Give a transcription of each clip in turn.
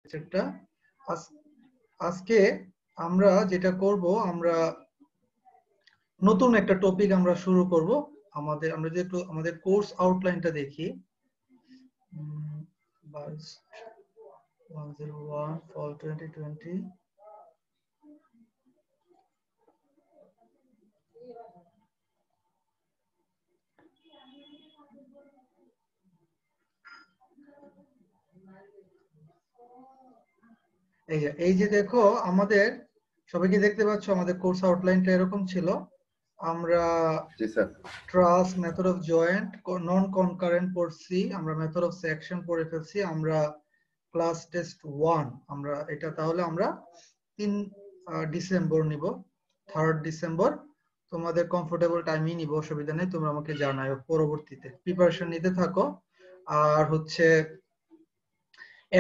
লেকচারটা আজকে আমরা যেটা করব, আমরা নতুন একটা টপিক আমরা শুরু করব। আমরা যে আমাদের কোর্স আউটলাইনটা দেখি, 101 fall 2020। এই যে দেখো, আমাদের সবাই কি দেখতে পাচ্ছ? আমাদের কোর্স আউটলাইনটা এরকম ছিল। আমরা truss, method of joint, non concurrent পড়ছি, আমরা মেথড অফ সেকশন পড়ে ফেলছি, আমরা ক্লাস টেস্ট 1 আমরা এটা তাহলে আমরা 3 ডিসেম্বর নিব, 3rd ডিসেম্বর। তোমাদের কমফোর্টেবল টাইমই নিব, অসুবিধা নেই, তোমরা আমাকে জানাও পরবর্তীতে, প্রিপারেশন নিতে থাকো। আর হচ্ছে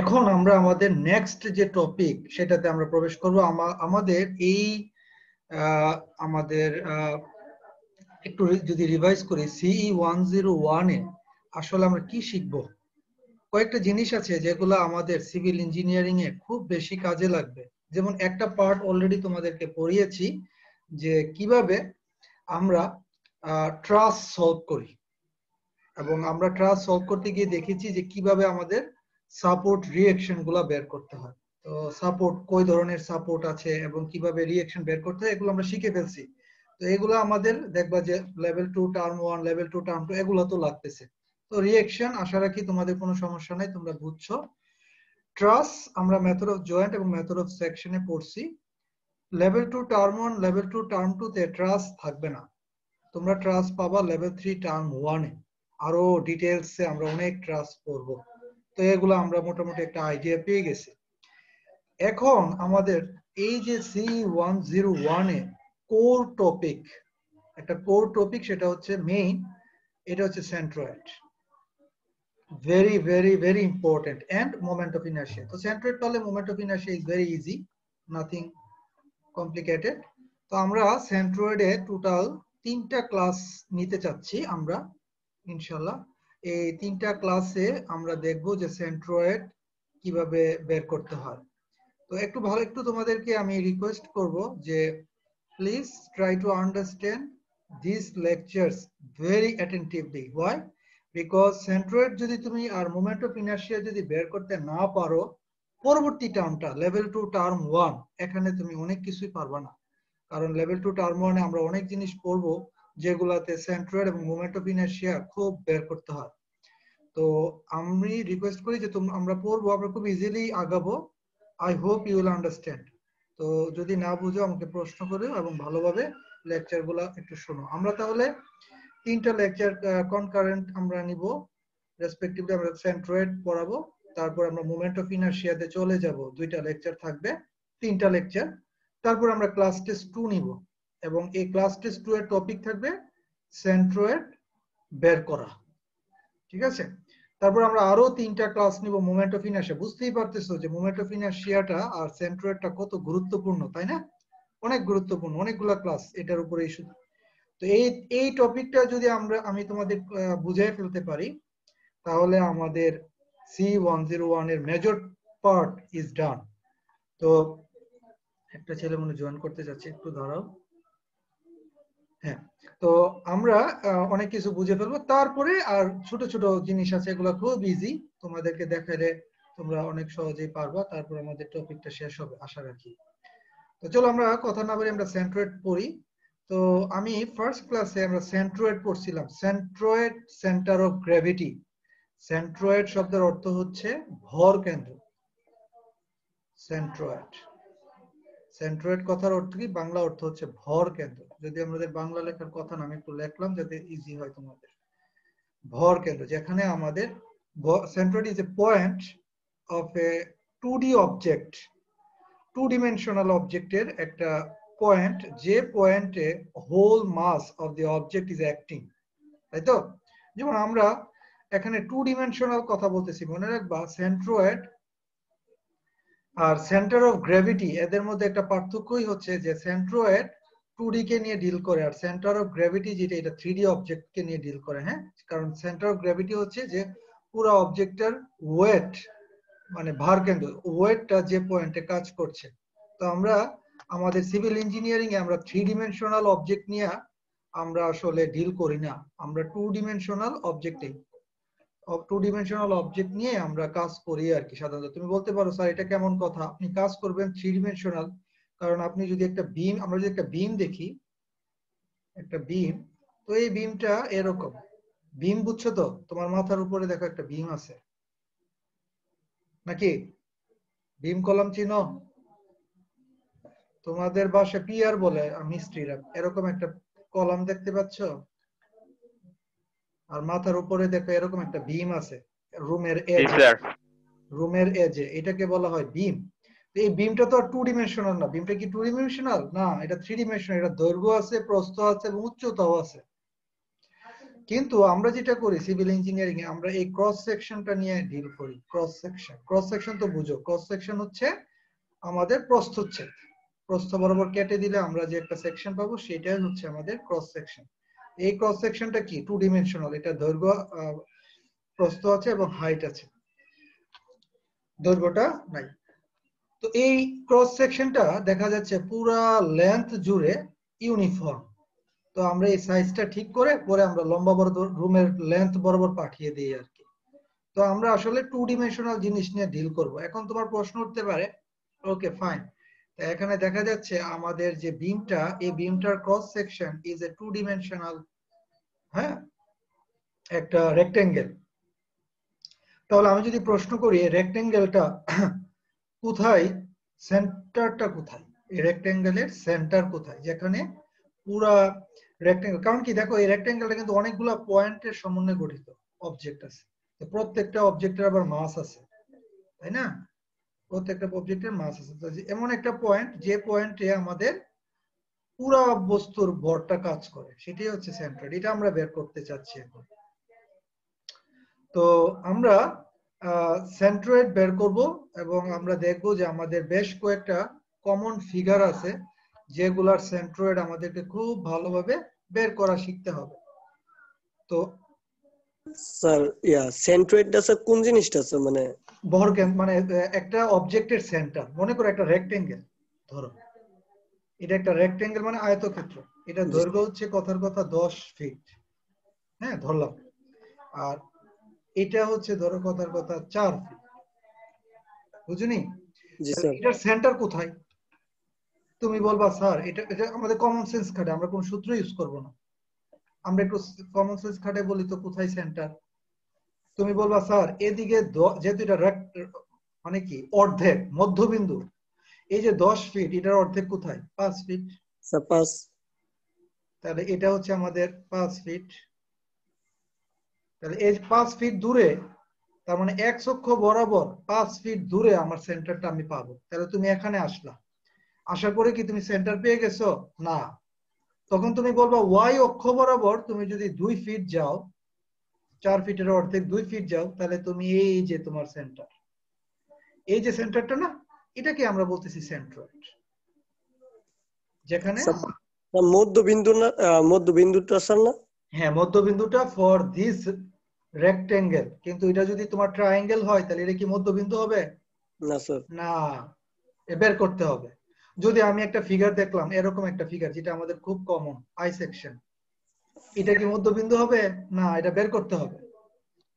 এখন আমরা আমাদের নেক্সট যে টপিক সেটাতে আমরা প্রবেশ করব। আমাদের এই আমাদের একটু যদি রিভাইজ করি, সিই 101 এ আসলে আমরা কি শিখব? কয়েকটা জিনিস আছে যেগুলো আমাদের সিভিল ইঞ্জিনিয়ারিং এ খুব বেশি কাজে লাগবে। যেমন একটা পার্ট অলরেডি তোমাদেরকে পড়িয়েছি, যে কিভাবে আমরা ট্রাস সলভ করি, এবং আমরা ট্রাস সলভ করতে গিয়ে দেখেছি যে কিভাবে আমাদের সাপোর্ট রিঅ্যাকশন গুলা বের করতে হয়। তো সাপোর্ট, কই ধরনের সাপোর্ট আছে এবং কিভাবে রিঅ্যাকশন বের করতে হয়, এগুলো আমরা শিখে ফেলছি। তো এগুলো আমাদের দেখবা যে লেভেল 2 টার্ম 1, লেভেল 2 টার্ম 2 এগুলো তো লাগতেছে। তো রিঅ্যাকশন আশা রাখি তোমাদের কোনো সমস্যা নাই, তোমরা বুঝছো। ট্রাস আমরা মেথড অফ জয়েন্ট এবং মেথড অফ সেকশনে পড়ছি। লেভেল 2 টার্ম 1, লেভেল 2 টার্ম 2 তে ট্রাস থাকবে না, তোমরা ট্রাস পাবা লেভেল 3 টার্ম 1 এ। আরো ডিটেইলসে আমরা অনেক ট্রাস পড়বো। তো এগুলো আমরা মোটামুটি একটা আইডিয়া পেয়ে গেছি। এখন আমাদের এই যে C101 এ কোর টপিক, একটা কোর টপিক, সেটা হচ্ছে মেইন, এটা হচ্ছে centroid. Very very very important, and moment of inertia. তো সেন্ট্রয়েড পারলে moment of inertia is very easy, nothing complicated. তো আমরা সেন্ট্রয়েডে টোটাল 3টা ক্লাস নিতে চাচ্ছি আমরা, ইনশাল্লাহ। এই 3টা ক্লাসে আমরা দেখব যে সেন্ট্রয়েড কিভাবে বের করতে হয়। তো একটু তোমাদেরকে আমি রিকোয়েস্ট করব যে please try to understand this lectures very attentively. Why? Because centroid যদি তুমি আর মোমেন্ট অফ ইনার্শিয়া যদি বের করতে না পারো, পরবর্তী টার্মটা লেভেল 2 টার্ম 1, এখানে তুমি অনেক কিছুই পারবা না। কারণ লেভেল 2 টার্ম 1 এ আমরা অনেক জিনিস পড়বো যেগুলাতে সেন্ট্রয়েড এবং মোমেন্ট অফ ইনার্শিয়া খুব বের করতে হয়। তো আমি রিকোয়েস্ট করি যে আমরা পড়বো, আমরা খুব ইজিলি আগাবো। I hope you will understand. তো যদি না বুঝো আমাকে প্রশ্ন করো এবং ভালোভাবে লেকচার গুলা একটু শোনো। আমরা তাহলে 3টা লেকচার কনকারেন্ট আমরা নিব, রেসপেক্টিভলি আমরা সেন্ট্রয়েড পড়াবো, তারপর আমরা মোমেন্ট অফ ইনার্শিয়াতে চলে যাব, 2টা লেকচার থাকবে, 3টা লেকচার। তারপর আমরা ক্লাস টেস্ট 2 নিব, এবং এই ক্লাস টেস্ট 2 এর টপিক থাকবে সেন্ট্রয়েড বের করা। ঠিক আছে? তারপর আমরা আরো 3টা ক্লাস নিব মোমেন্ট অফ ইনার্শিয়া। বুঝতেই পারতেছো যে মোমেন্ট অফ ইনার্শিয়াটা আর সেন্ট্রয়েডটা কত গুরুত্বপূর্ণ, তাই না? অনেক গুরুত্বপূর্ণ, অনেকগুলা ক্লাস এটার উপরেই শুধু। তো এই টপিকটা যদি আমি তোমাদের বুঝিয়ে ফেলতে পারি, তাহলে আমাদের C101 এর মেজর পার্ট ইজ ডান। তো একটা ছেলে মনে জয়েন করতে যাচ্ছে, একটু দাঁড়াও। হ্যাঁ, তো আমরা অনেক কিছু বুঝে ফেলবো। তারপরে আর ছোট ছোট জিনিস আছে, এগুলো খুব ইজি, তোমাদেরকে দেখালে তোমরা অনেক সহজেই পারবা। তারপর আমাদের টপিকটা শেষ হবে আশা রাখি। তো চলো আমরা কথা না বলে আমরা সেন্ট্রয়েড পড়ি। তো আমি ফার্স্ট ক্লাসে আমরা সেন্ট্রয়েড পড়ছিলাম, centroid centre of gravity. Centroid শব্দের অর্থ হচ্ছে ভর কেন্দ্র। সেন্ট্রয়েড, সেন্ট্রয়েড কথার অর্থ কি? বাংলা অর্থ হচ্ছে ভর কেন্দ্র। যদি আমাদের বাংলা লেখার কথা না, আমি একটু লিখলাম যাতে ইজি হয় তোমাদের। ভর কেন্দ্র, যেখানে আমাদের centroid is a point of a 2D object, 2 dimensional অবজেক্টের একটা পয়েন্ট, যে পয়েন্টে whole mass of the object is acting. তাই তো? যেমন আমরা এখানে 2 ডিমেনশনাল কথা বলতেছি, মনে রাখবা সেন্ট্রয়েড আর সেন্টার অফ গ্র্যাভিটি, এদের মধ্যে একটা পার্থক্যই হচ্ছে যে সেন্ট্রয়েড 2D কে নিয়ে ডিল করে, আর সেন্টার অফ গ্র্যাভিটি যেটা, এটা 3D অবজেক্ট কে নিয়ে ডিল করে। হ্যাঁ, কারণ সেন্টার অফ গ্র্যাভিটি হচ্ছে যে পুরো অবজেক্টের ওয়েট মানে ভার কেন্দ্র ওয়েটটা যে পয়েন্টে কাজ করছে। তো আমরা আমাদের সিভিল ইঞ্জিনিয়ারিং এ আমরা 3 ডিমেনশনাল অবজেক্ট নিয়ে আমরা আসলে ডিল করি না, আমরা 2 ডিমেনশনাল অবজেক্টে 2 ডিমেনশনাল অবজেক্ট নিয়ে আমরা কাজ করি আর কি। সাধারণত তুমি বলতে পারো স্যার এটা কেমন কথা, আপনি কাজ করবেন 3 ডিমেনশনাল, কারণ আপনি যদি একটা বিম, আমরা যদি একটা বিম দেখি, একটা বিম, তো এই বিমটা এরকম বিম, বুঝছো তো? তোমার মাথার উপরে দেখো একটা বিম আছে নাকি? বিম কলাম চিনো? তোমাদের বাসায় পিয়ার বলে মিস্ত্রিরা, এরকম একটা কলাম দেখতে পাচ্ছ, আর মাথার উপরে দেখো এরকম একটা বিম আছে রুমের জি এজে, স্যার। রুমের এজে, এটাকে বলা হয় বিম। এই বিমটা তো আর 2 ডিমেনশনাল না, বিমটা কি 2 ডিমেনশনাল না, এটা 3 ডিমেনশনাল, এটা দৈর্ঘ্য আছে, প্রস্থ আছে এবং উচ্চতাও আছে। কিন্তু আমরা যেটা করি সিভিল ইঞ্জিনিয়ারিং এ, আমরা এই ক্রস সেকশনটা নিয়ে ডিল করি। ক্রস সেকশন, ক্রস সেকশন তো বুঝো, ক্রস সেকশন হচ্ছে আমাদের প্রস্থচ্ছেদ, প্রস্থ বরাবর কেটে দিলে আমরা যে একটা সেকশন পাবো সেটাই হচ্ছে আমাদের ক্রস সেকশন। এই ক্রস সেকশনটা কি 2 ডিমেনশনাল, এটা দৈর্ঘ্য, প্রস্থ আছে এবং হাইট আছে, দৈর্ঘ্যটা নাই। তো এই ক্রস সেকশনটা দেখা যাচ্ছে পুরা লেন্থ জুড়ে ইউনিফর্ম। তো আমরা এই সাইজটা ঠিক করে পরে আমরা লম্বা বড় রুমের লেন্থ বরাবর পাঠিয়ে দিই আর কি। তো আমরা আসলে 2 ডিমেনশনাল জিনিস নিয়ে ডিল করব। এখন তোমার প্রশ্ন উঠতে পারে, ওকে ফাইন, এখানে দেখা যাচ্ছে আমাদের যে বিমটা, এই বিমটার cross section is a 2 dimensional, হ্যাঁ, একটা রেক্টেঙ্গেল। তাহলে আমি যদি প্রশ্ন করি এই রেক্টেঙ্গেলটা কোথায়, সেন্টারটা কোথায়, এই রেক্টেঙ্গেলের সেন্টার কোথায়, যেখানে পুরা রেক্টেঙ্গেল, কারণ কি দেখো এই রেক্টেঙ্গেলটা কিন্তু অনেকগুলো পয়েন্টের সমন্বয়ে গঠিত অবজেক্ট আছে, তো প্রত্যেকটা অবজেক্টের আবার মাস আছে, তাই না? প্রত্যেকটা অবজেক্টের মাস আছে, তো এমন একটা পয়েন্ট যে পয়েন্টে আমাদের পুরা বস্তুর ভরটা কাজ করে, সেটাই হচ্ছে সেন্ট্রয়েড। এটা আমরা বের করতে চাচ্ছি এখন। তো আমরা সেন্ট্রয়েড বের করব এবং আমরা দেখব যে আমাদের বেশ কয়েকটা কমন ফিগার আছে যেগুলার সেন্ট্রয়েড আমাদেরকে খুব ভালোভাবে বের করা শিখতে হবে। তো স্যার সেন্ট্রয়েডটা স্যার কোন জিনিসটা স্যার, মানে ভর মানে একটা অবজেক্টের সেন্টার, মনে করো একটা রেক্টেঙ্গেল, ধরো এটা একটা রেক্টেঙ্গেল মানে আয়তক্ষেত্র, এটা দৈর্ঘ্য হচ্ছে কথার কথা 10 ফিট, হ্যাঁ ধরলাম, আর এটা হচ্ছে ধরো কথার কথা 4 ফিট, বুঝুনি? জি স্যার। এটার সেন্টার কোথায়? তুমি বলবা স্যার এটা এটা আমাদের কমন সেন্স খাটে, আমরা কোনো সূত্র ইউজ করব না, আমরা একটু কমন সেন্স খাটে বলি তো কোথায় সেন্টার। তুমি বলবা স্যার এদিকে যেহেতু এটা মানে কি অর্ধেক মধ্যবিন্দু, এই যে 10 ফিট এটার অর্ধেক কোথায়? 5 ফিট। স্যার 5। তাহলে এটা হচ্ছে আমাদের 5 ফিট। তাহলে এই 5 ফিট দূরে, তার মানে এক্স অক্ষ বরাবর 5 ফিট দূরে আমার সেন্টারটা আমি পাবো। তাহলে তুমি এখানে আসলা, আসার পরে কি তুমি সেন্টার পেয়ে গেছো? না। তখন তুমি বলবা ওয়াই অক্ষ বরাবর তুমি যদি 2 ফিট যাও, 4 ফিটের অর্ধেক 2 ফিট যাও, তাহলে তুমি এই যে তোমার সেন্টার, এই যে সেন্টারটা না, এটাকে আমরা বলতেছি সেন্ট্রয়েড, যেখানে মধ্যবিন্দু না, মধ্যবিন্দুটা স্যার না? হ্যাঁ মধ্যবিন্দুটা ফর দিস রেক্টেঙ্গেল, কিন্তু এটা যদি তোমার ট্রায়াঙ্গেল হয় তাহলে এটা কি মধ্যবিন্দু হবে? না স্যার। না, বের করতে হবে। যদি আমি একটা ফিগার দেখলাম, এরকম একটা ফিগার যেটা আমাদের খুব কমন, আই সেকশন, এটা কি মধ্যবিন্দু হবে? না, এটা বের করতে হবে।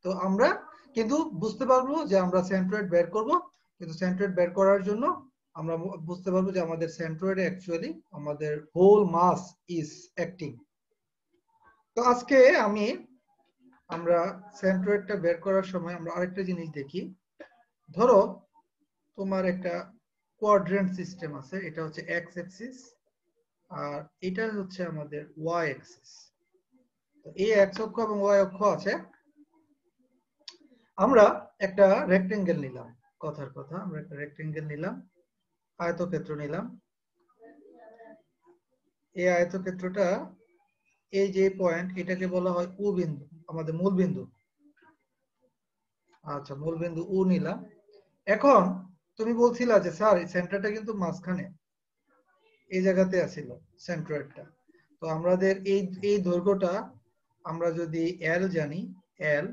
তো আমরা কিন্তু বুঝতে পারবো যে আমরা সেন্ট্রয়েড বের করব, কিন্তু সেন্ট্রয়েড বের করার জন্য আমরা বুঝতে পারবো যে আমাদের সেন্ট্রয়েডে অ্যাকচুয়ালি আমাদের হোল মাস ইজ অ্যাক্টিং। তো আজকে আমরা সেন্ট্রয়েডটা বের করার সময় আমরা আরেকটা জিনিস দেখি। ধরো তোমার একটা কোয়াড্রেন্ট সিস্টেম আছে, এটা হচ্ছে এক্স অ্যাক্সিস আর এটা হচ্ছে আমাদের ওয়াই অ্যাক্সিস। তো এই এক্স অক্ষ এবং ওয়াই অক্ষ আছে। আমরা একটা রেক্টেঙ্গেল নিলাম, কথার কথা আমরা একটা রেক্টেঙ্গেল নিলাম, আয়তক্ষেত্র নিলাম। এই আয়তক্ষেত্রটা, এই যে পয়েন্ট, এটাকে বলা হয় ও বিন্দু, আমাদের মূল বিন্দু। আচ্ছা, মূল বিন্দু ও নিলাম। এখন তুমি বলছিলা যে স্যার সেন্টারটা কিন্তু মাঝখানে, এই জায়গাতে আছিল সেন্ট্রয়েডটা। তো আমাদের এই এই দৈর্ঘ্যটা আমরা যদি এল জানি, এল,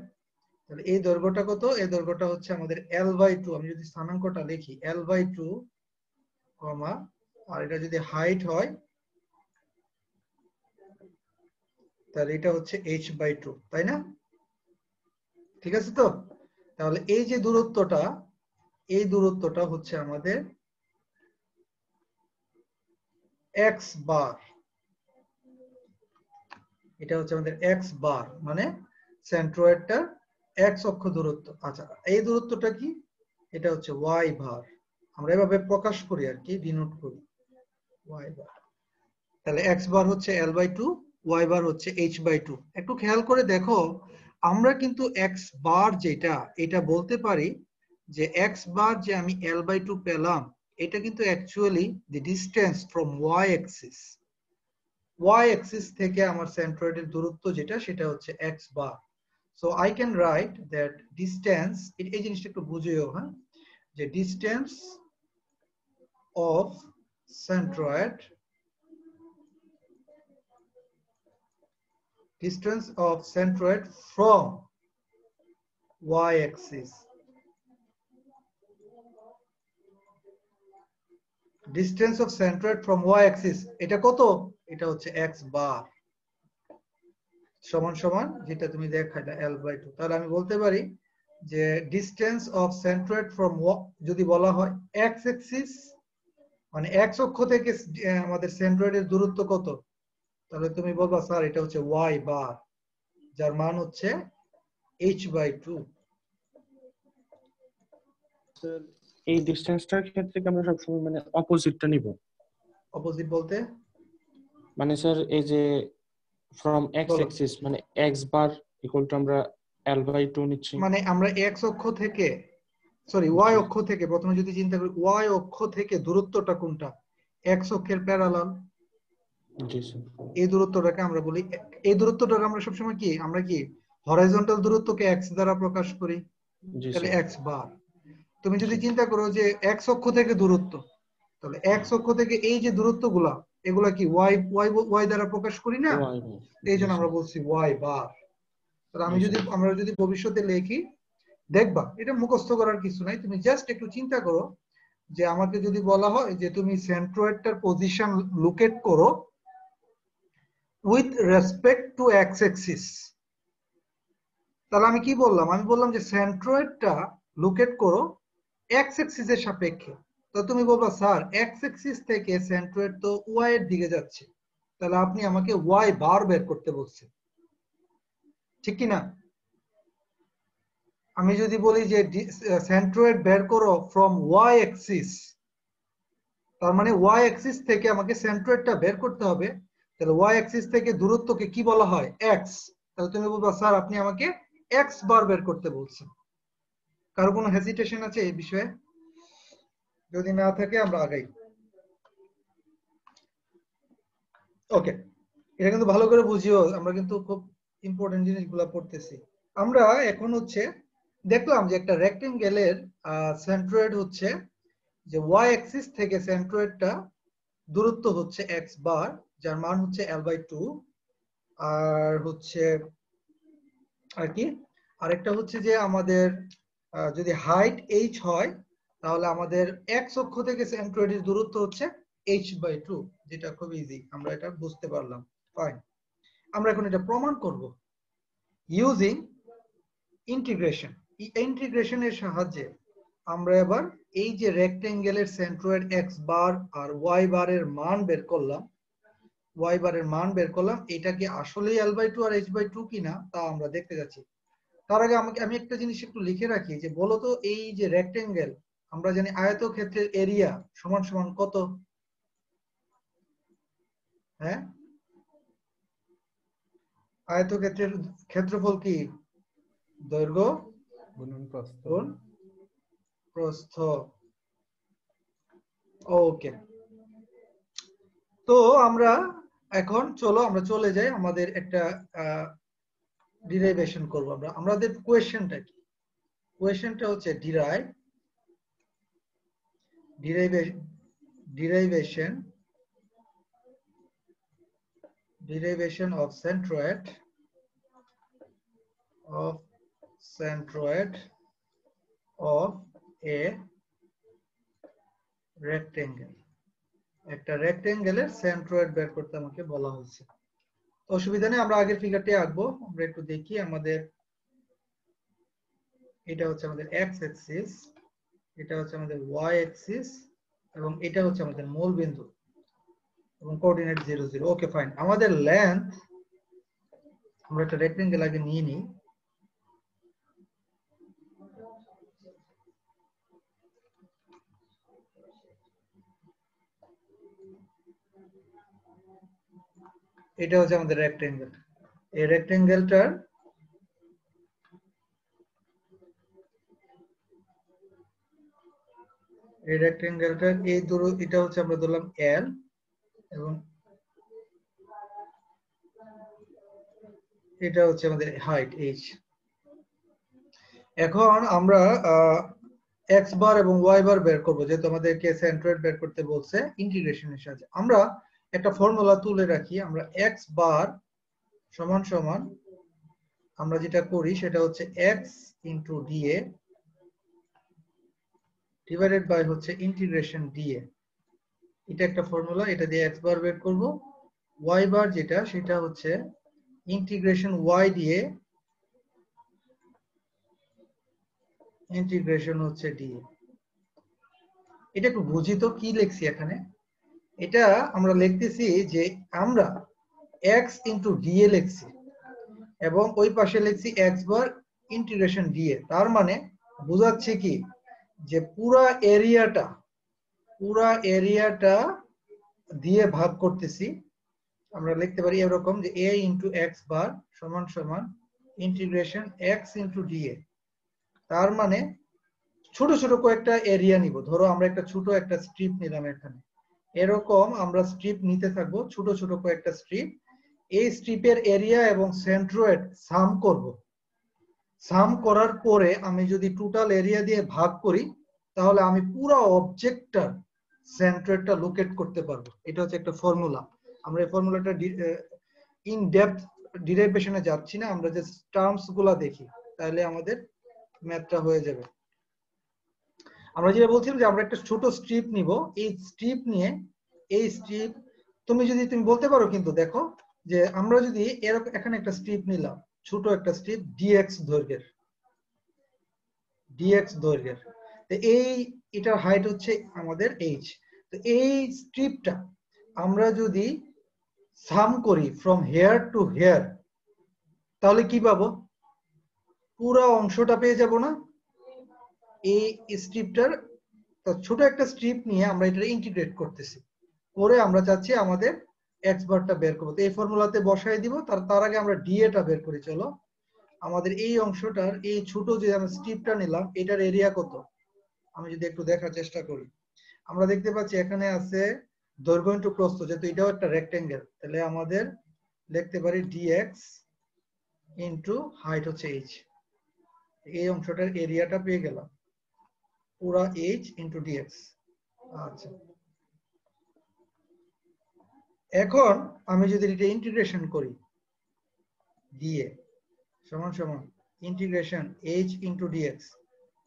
তাহলে এই দৈর্ঘ্যটা কত? এই দৈর্ঘ্যটা হচ্ছে আমাদের L/2। আমি যদি স্থানাঙ্কটা লিখি L/2, কমা, আর এটা যদি হাইট হয় তাহলে এটা হচ্ছে h/2, তাই না? ঠিক আছে তো? তাহলে এই যে দূরত্বটা, এই দূরত্বটা হচ্ছে আমাদের x বার। এটা হচ্ছে আমাদের x বার, মানে সেন্ট্রয়েডটার x অক্ষ দূরত্ব। আচ্ছা, এই দূরত্বটা কি? এটা হচ্ছে y বার। আমরা এভাবে প্রকাশ করি আর কি, ডিনোট করি y বার। তাহলে x বার হচ্ছে L/2, y বার হচ্ছে h/2। একটু খেয়াল করে দেখো, আমরা কিন্তু x বার যেটা, এটা বলতে পারি যে x বার যে আমি L/2 পেলাম, এটা কিন্তু actually the distance from y Axis. y Axis থেকে আমার সেন্ট্রয়েডের দূরত্ব যেটা, সেটা হচ্ছে x bar. So I can write that distance, এই জিনিসটা একটু বুঝিও, হ্যাঁ, যে distance of centroid, distance of centroid from y-axis. Distance of centroid from y-axis, এটা কত? এটা হচ্ছে x বার, সমান সমান যেটা তুমি দেখাইলা L/2। তাহলে আমি বলতে পারি যে distance of centroid from যদি বলা হয় x axis, মানে x অক্ষ থেকে আমাদের সেন্ট্রয়েডের দূরত্ব কত, তাহলে তুমি বলবা স্যার এটা হচ্ছে y বার, যার মান হচ্ছে h/2। স্যার এই ডিসটেন্সটার ক্ষেত্রে কি আমরা সবসময় মানে অপোজিটটা নিব? অপোজিট বলতে? মানে স্যার এই যে ফ্রম এক্স বলো। অ্যাক্সিস মানে এক্স বার ইকুয়াল টু আমরা L/2 নিচ্ছি। মানে আমরা x অক্ষ থেকে, সরি y অক্ষ থেকে, প্রথমে যদি চিন্তা করি y অক্ষ থেকে দূরত্বটা কোনটা, x অক্ষের প্যারালাল, জি স্যার। এই দূরত্বটাকে আমরা বলি, এই দূরত্বটাকে আমরা সবসময় কি, আমরা কি হরাইজন্টাল দূরত্বকে x দ্বারা প্রকাশ করি, জি তাহলে স্যার। x বার। তুমি যদি চিন্তা করো যে x অক্ষ থেকে দূরত্ব, তাহলে x অক্ষ থেকে এই যে দূরত্বগুলা, এগুলা কি y y y দ্বারা প্রকাশ করি না, ওয়াই বার। এই জি জন্য আমরা স্যার। বলছি y বার। তাহলে জি স্যার। আমরা যদি ভবিষ্যতে লিখি, দেখবা এটা মুখস্থ করার কিছু নাই, তুমি জাস্ট একটু চিন্তা করো যে আমাকে যদি বলা হয় যে তুমি সেন্ট্রয়েডটার পজিশন লোকেট করো with respect to x Axis, তাহলে আমি কি বললাম? আমি বললাম যে সেন্ট্রয়েডটা লোকেট করো এক্স অ্যাক্সিসের সাপেক্ষে। তো তুমি বলবা স্যার এক্স অ্যাক্সিস থেকে সেন্ট্রয়েড তো ওয়াই এর দিকে যাচ্ছে, তাহলে আপনি আমাকে ওয়াই বার বের করতে বলছেন, ঠিক কি না? আমি যদি বলি যে সেন্ট্রয়েড বের করো ফ্রম ওয়াই অ্যাক্সিস, তার মানে ওয়াই অ্যাক্সিস থেকে আমাকে সেন্ট্রয়েডটা বের করতে হবে, তাহলে ওয়াই অ্যাক্সিস থেকে দূরত্বকে কি বলা হয়? এক্স। তাহলে তুমি বলবা স্যার আপনি আমাকে এক্স বার বের করতে বলছেন। কারো কোনো হেজিটেশন আছে এই বিষয়ে? যদি না থাকে আমরা আগাই। ওকে, এটা কিন্তু ভালো করে বুঝিও, আমরা কিন্তু খুব ইম্পর্টেন্ট জিনিসগুলো পড়তেছি। আমরা এখন হচ্ছে দেখলাম যে একটা রেক্টেঙ্গেলের সেন্ট্রয়েড হচ্ছে যে ওয়াই অ্যাক্সিস থেকে সেন্ট্রয়েডটা দূরত্ব হচ্ছে এক্স বার, যার মান হচ্ছে L/2। আর হচ্ছে আর কি, আরেকটা হচ্ছে যে আমাদের যদি হাইট h হয়, তাহলে আমাদের এক্স অক্ষ থেকে সেন্ট্রয়েডের দূরত্ব হচ্ছে h/2, যেটা খুব ইজি, আমরা এটা বুঝতে পারলাম। ফাইন, আমরা এখন এটা প্রমাণ করব ইউজিং ইন্টিগ্রেশন। ইন্টিগ্রেশনের সাহায্যে আমরা এবার এই যে রেক্টেঙ্গেলের সেন্ট্রয়েড এক্স বার আর ওয়াই বারের মান বের করলাম, ওয়াই বারের মান বের করলাম, এটা কি আসলেই L/2 আর h/2 কিনা তা আমরা দেখতে যাচ্ছি। তার আগে আমি একটা জিনিস একটু লিখে রাখি, যে বলতো এই যে রেক্টেঙ্গেল, আমরা জানি আয়তক্ষেত্রের এরিয়া সমান সমান কত? হ্যাঁ, আয়তক্ষেত্রের ক্ষেত্রফল কি? দৈর্ঘ্য গুণন প্রস্থ। গুণ প্রস্থ। ওকে, তো আমরা এখন চলো আমরা চলে যাই, আমাদের একটা ডিরাইভেশন করব। আমাদের কোয়েশ্চেনটা কি? কোয়েশ্চেনটা হচ্ছে derivation of centroid of centroid of a rectangle, একটা রেক্টেঙ্গেলের সেন্ট্রয়েড বের করতে আমাকে বলা হয়েছে। অসুবিধা নেই, আমরা আগের ফিগারটি আঁকবো। আমরা একটু দেখি, আমাদের এটা হচ্ছে আমাদের x অ্যাক্সিস, এটা হচ্ছে আমাদের y অ্যাক্সিস, এবং এটা হচ্ছে আমাদের মূল বিন্দু এবং কোঅর্ডিনেট 0 0। Okay fine. আমাদের লেন্থ, আমরা একটা রেক্টেঙ্গেল আগে নিয়ে নিই। এটা হচ্ছে আমাদের রেক্টেঙ্গেল। এই রেক্টেঙ্গেলটার এই দূর, এটা হচ্ছে আমরা ধরলাম L, এবং এটা হচ্ছে আমাদের হাইট h। এখন আমরা x বার এবং y বার বের করব, যেহেতু আমাদেরকে সেন্ট্রয়েড বের করতে বলছে ইন্টিগ্রেশনের সাহায্যে। আমরা একটা ফর্মুলা তুলে রাখি। আমরা x বার সমান সমান, আমরা যেটা করি সেটা হচ্ছে x into dA divided by হচ্ছে ইন্টিগ্রেশন dA। এটা একটা ফর্মুলা, এটা দিয়ে x বার বের করব। y বার যেটা, সেটা হচ্ছে ইন্টিগ্রেশন y দিয়ে ইন্টিগ্রেশন হচ্ছে dA। এটা একটু বুঝি তো কি লিখছি এখানে। এটা আমরা লিখতেছি যে আমরা x ইন্টু dA লিখছি এবং ওই পাশে লিখছি x বার ইন্টিগ্রেশন dA। তার মানে বোঝাচ্ছে কি যে পুরা এরিয়াটা দিয়ে ভাগ করতেছি। আমরা লিখতে পারি এরকম যে a ইন্টু x বার সমান সমান ইন্টিগ্রেশন x ইন্টু dA। তার মানে ছোট ছোট কয়েকটা এরিয়া নিব। ধরো আমরা একটা ছোট একটা স্ট্রিপ নিলাম এখানে, এরকম আমরা স্ট্রিপ নিতে থাকবো, ছোট ছোট কয়েকটা স্ট্রিপ। এই স্ট্রিপের এরিয়া এবং সেন্ট্রয়েড সাম করব। সাম করার পরে আমি যদি টোটাল এরিয়া দিয়ে ভাগ করি, তাহলে আমি পুরো অবজেক্টটার সেন্ট্রয়েডটা লোকেট করতে পারবো। এটা হচ্ছে একটা ফর্মুলা। আমরা এই ফর্মুলাটা ইন ডেপথ ডিরাইভেশনে যাচ্ছি না, আমরা যে টার্মস গুলা দেখি, তাহলে আমাদের ম্যাথটা হয়ে যাবে। আমরা যেটা বলছিলাম যে আমরা একটা ছোট স্ট্রিপ নিব। এই স্ট্রিপ নিয়ে, এই স্ট্রিপ তুমি বলতে পারো, কিন্তু দেখো যে আমরা যদি এরকম এখানে একটা স্ট্রিপ নিলাম, ছোট একটা স্ট্রিপ dx দৈর্ঘ্যের, তো এটার হাইট হচ্ছে আমাদের h। তো এই স্ট্রিপটা আমরা যদি সাম করি ফ্রম হেয়ার টু হেয়ার, তাহলে কি পাবো? পুরো অংশটা পেয়ে যাব না? এই স্ট্রিপটার ছোট একটা স্ট্রিপ নিয়ে আমরা এটা ইন্টিগ্রেট করতেছি, করে আমরা চাচ্ছি আমাদের x বারটা বের করব। তো এই ফর্মুলাতে বসাই দিব। তার আগে আমরা dA টা বের করি। চলো, আমাদের এই অংশটার, এই ছোট যে আমরা স্ট্রিপটা নিলাম, এটার এরিয়া কত? আমি যদি একটু দেখার চেষ্টা করি, আমরা দেখতে পাচ্ছি এখানে আছে দৈর্ঘ্য ইনটু প্রস্থ। যেহেতু এটাও একটা রেক্টেঙ্গেল, তাহলে আমাদের লিখতে পারি dx ইনটু হাইট হচ্ছে h। এই অংশটার এরিয়াটা পেয়ে গেলাম, পুরা h ইনটু dx। আচ্ছা, এখন আমি যদি এটা ইন্টিগ্রেশন করি, dA সমান সমান ইন্টিগ্রেশন h ইনটু dx,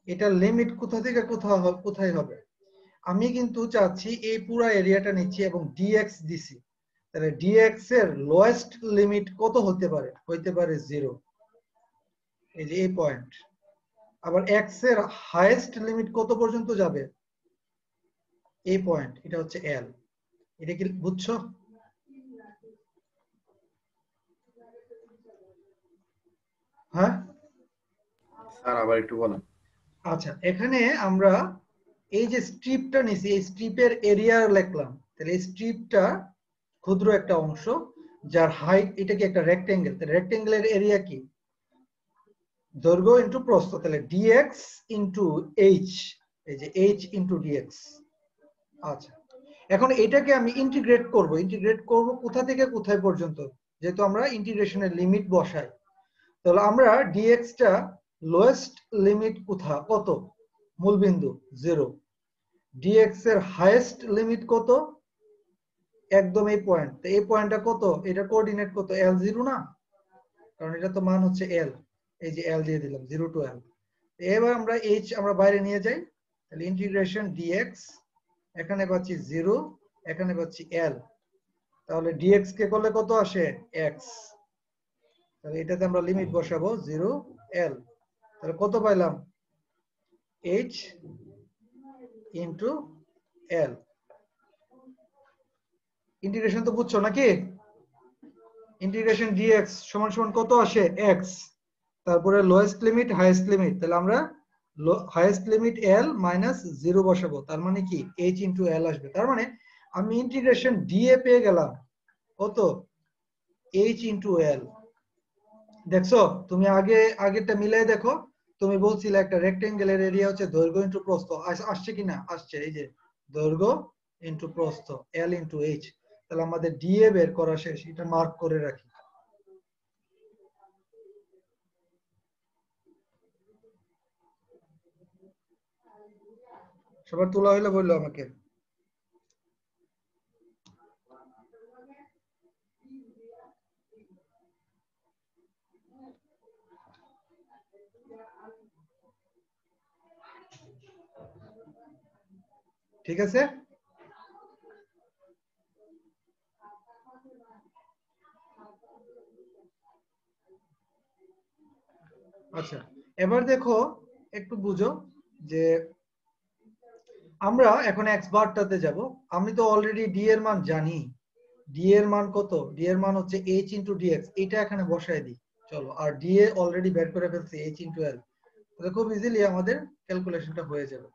এটার লিমিট কোথা থেকে কোথায় হবে? আমি কিন্তু চাচ্ছি এই পুরো এরিয়াটা নিচ্ছি এবং dx দিছি, তাহলে dx এর লোয়েস্ট লিমিট কত হতে পারে? হইতে পারে 0, এই যে এই পয়েন্ট। আবার x এর হাইয়েস্ট লিমিট কত পর্যন্ত যাবে? এই পয়েন্ট, এটা হচ্ছে L। এটা কি বুঝছো? হ্যাঁ স্যার আবার একটু বলেন। আচ্ছা, এখানে আমরা এই যে স্ট্রিপটা নিছি, এই স্ট্রিপের এরিয়া লিখলাম। তাহলে এই স্ট্রিপটা ক্ষুদ্র একটা অংশ, যার হাইট, এটা কি একটা রেক্টেঙ্গেল, তাহলে রেক্টেঙ্গেলের এরিয়া কি? দৈর্ঘ্য ইনটু প্রস্থ, তাহলে dx ইনটু h, এই যে h ইনটু dx। আচ্ছা, এখন এটাকে আমি ইন্টিগ্রেট করব কোথা থেকে কোথায় পর্যন্ত? যেহেতু আমরা ইন্টিগ্রেশনের লিমিট বসাই, তাহলে আমরা dx টা লোয়েস্ট লিমিট কত? মূলবিন্দু 0। dx এর হাইয়েস্ট লিমিট কত? একদম এই পয়েন্ট। তো এই পয়েন্টটা কত? এটা কোঅর্ডিনেট কত? L0 না? কারণ এটা তো মান হচ্ছে L। এই যে l দিয়ে দিলাম 0 to l। এবার আমরা h আমরা বাইরে নিয়ে যাই, তাহলে ইন্টিগ্রেশন dx, এখানে পাচ্ছি 0, এখানে পাচ্ছি l, তাহলে dx কে করলে কত আসে x, তাহলে এটাতে আমরা লিমিট বসাবো 0 l, তাহলে কত পাইলাম h ইনটু l। ইন্টিগ্রেশন তো বুঝছো নাকি? ইন্টিগ্রেশন dx সমান সমান কত আসে x, তারপরে লোয়েস্ট লিমিট হাইয়েস্ট লিমিট, তাহলে আমরা হাইয়েস্ট লিমিট l মাইনাস 0 বসাবো, তার মানে কি h ইনটু l আসবে। তার মানে আমি ইন্টিগ্রেশন dA পেয়ে গেলাম কত h ইনটু l। দেখছো তুমি আগেরটা মিলাই দেখো, তুমি বলছিলে একটা রেক্টেঙ্গেলের এরিয়া হচ্ছে দৈর্ঘ্য ইনটু প্রস্থ, আসছে কিনা? আসছে, এই যে দৈর্ঘ্য ইনটু প্রস্থ l ইনটু h, তাহলে আমাদের dA বের করা শেষ, এটা মার্ক করে রাখি। সবার তোলা হইলে বললো আমাকে। ঠিক আছে, আচ্ছা এবার দেখো একটু বুঝো যে আমরা এখন x বারটাতে যাব। আমি তো অলরেডি d এর মান জানি, d এর মান কত, d এর মান হচ্ছে h ইনটু dx, এটা এখানে বসায় দিই চলো, আর d এ অলরেডি বের করে ফেলছি h ইনটু l, তাহলে খুব ইজিলি আমাদের ক্যালকুলেশনটা হয়ে যাবে।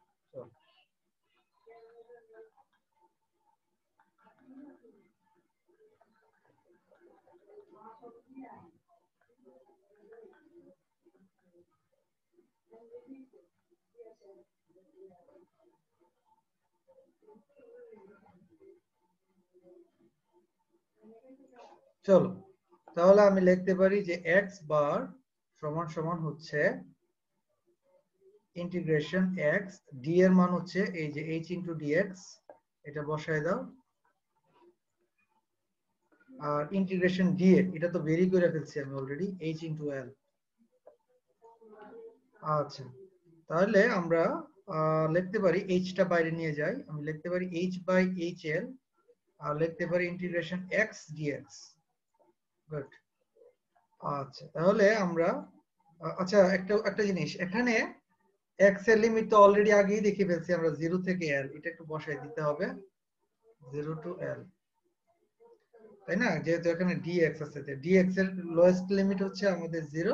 চলো তাহলে আমি লিখতে পারি যে x বার সমান সমান হচ্ছে ইন্টিগ্রেশন x, d এর মান হচ্ছে এই যে h ইনটু dx, এটা বসায় দাও, আর ইন্টিগ্রেশন dA এটা তো বেরি করে ফেলছি আমি অলরেডি h ইনটু l। আচ্ছা তাহলে আমরা লিখতে পারি h টা বাইরে নিয়ে যাই, আমি লিখতে পারি h বাই hl, আর লিখতে পারি ইন্টিগ্রেশন x dx। গুড। আচ্ছা তাহলে আমরা আচ্ছা একটা জিনিস, এখানে x এর লিমিট তো অলরেডি আগেই দেখে ফেলছি আমরা 0 থেকে l, এটা একটু বসাই দিতে হবে 0 টু l, তাই না? যেহেতু এখানে dx আছে, dx এর লোয়েস্ট লিমিট হচ্ছে আমাদের 0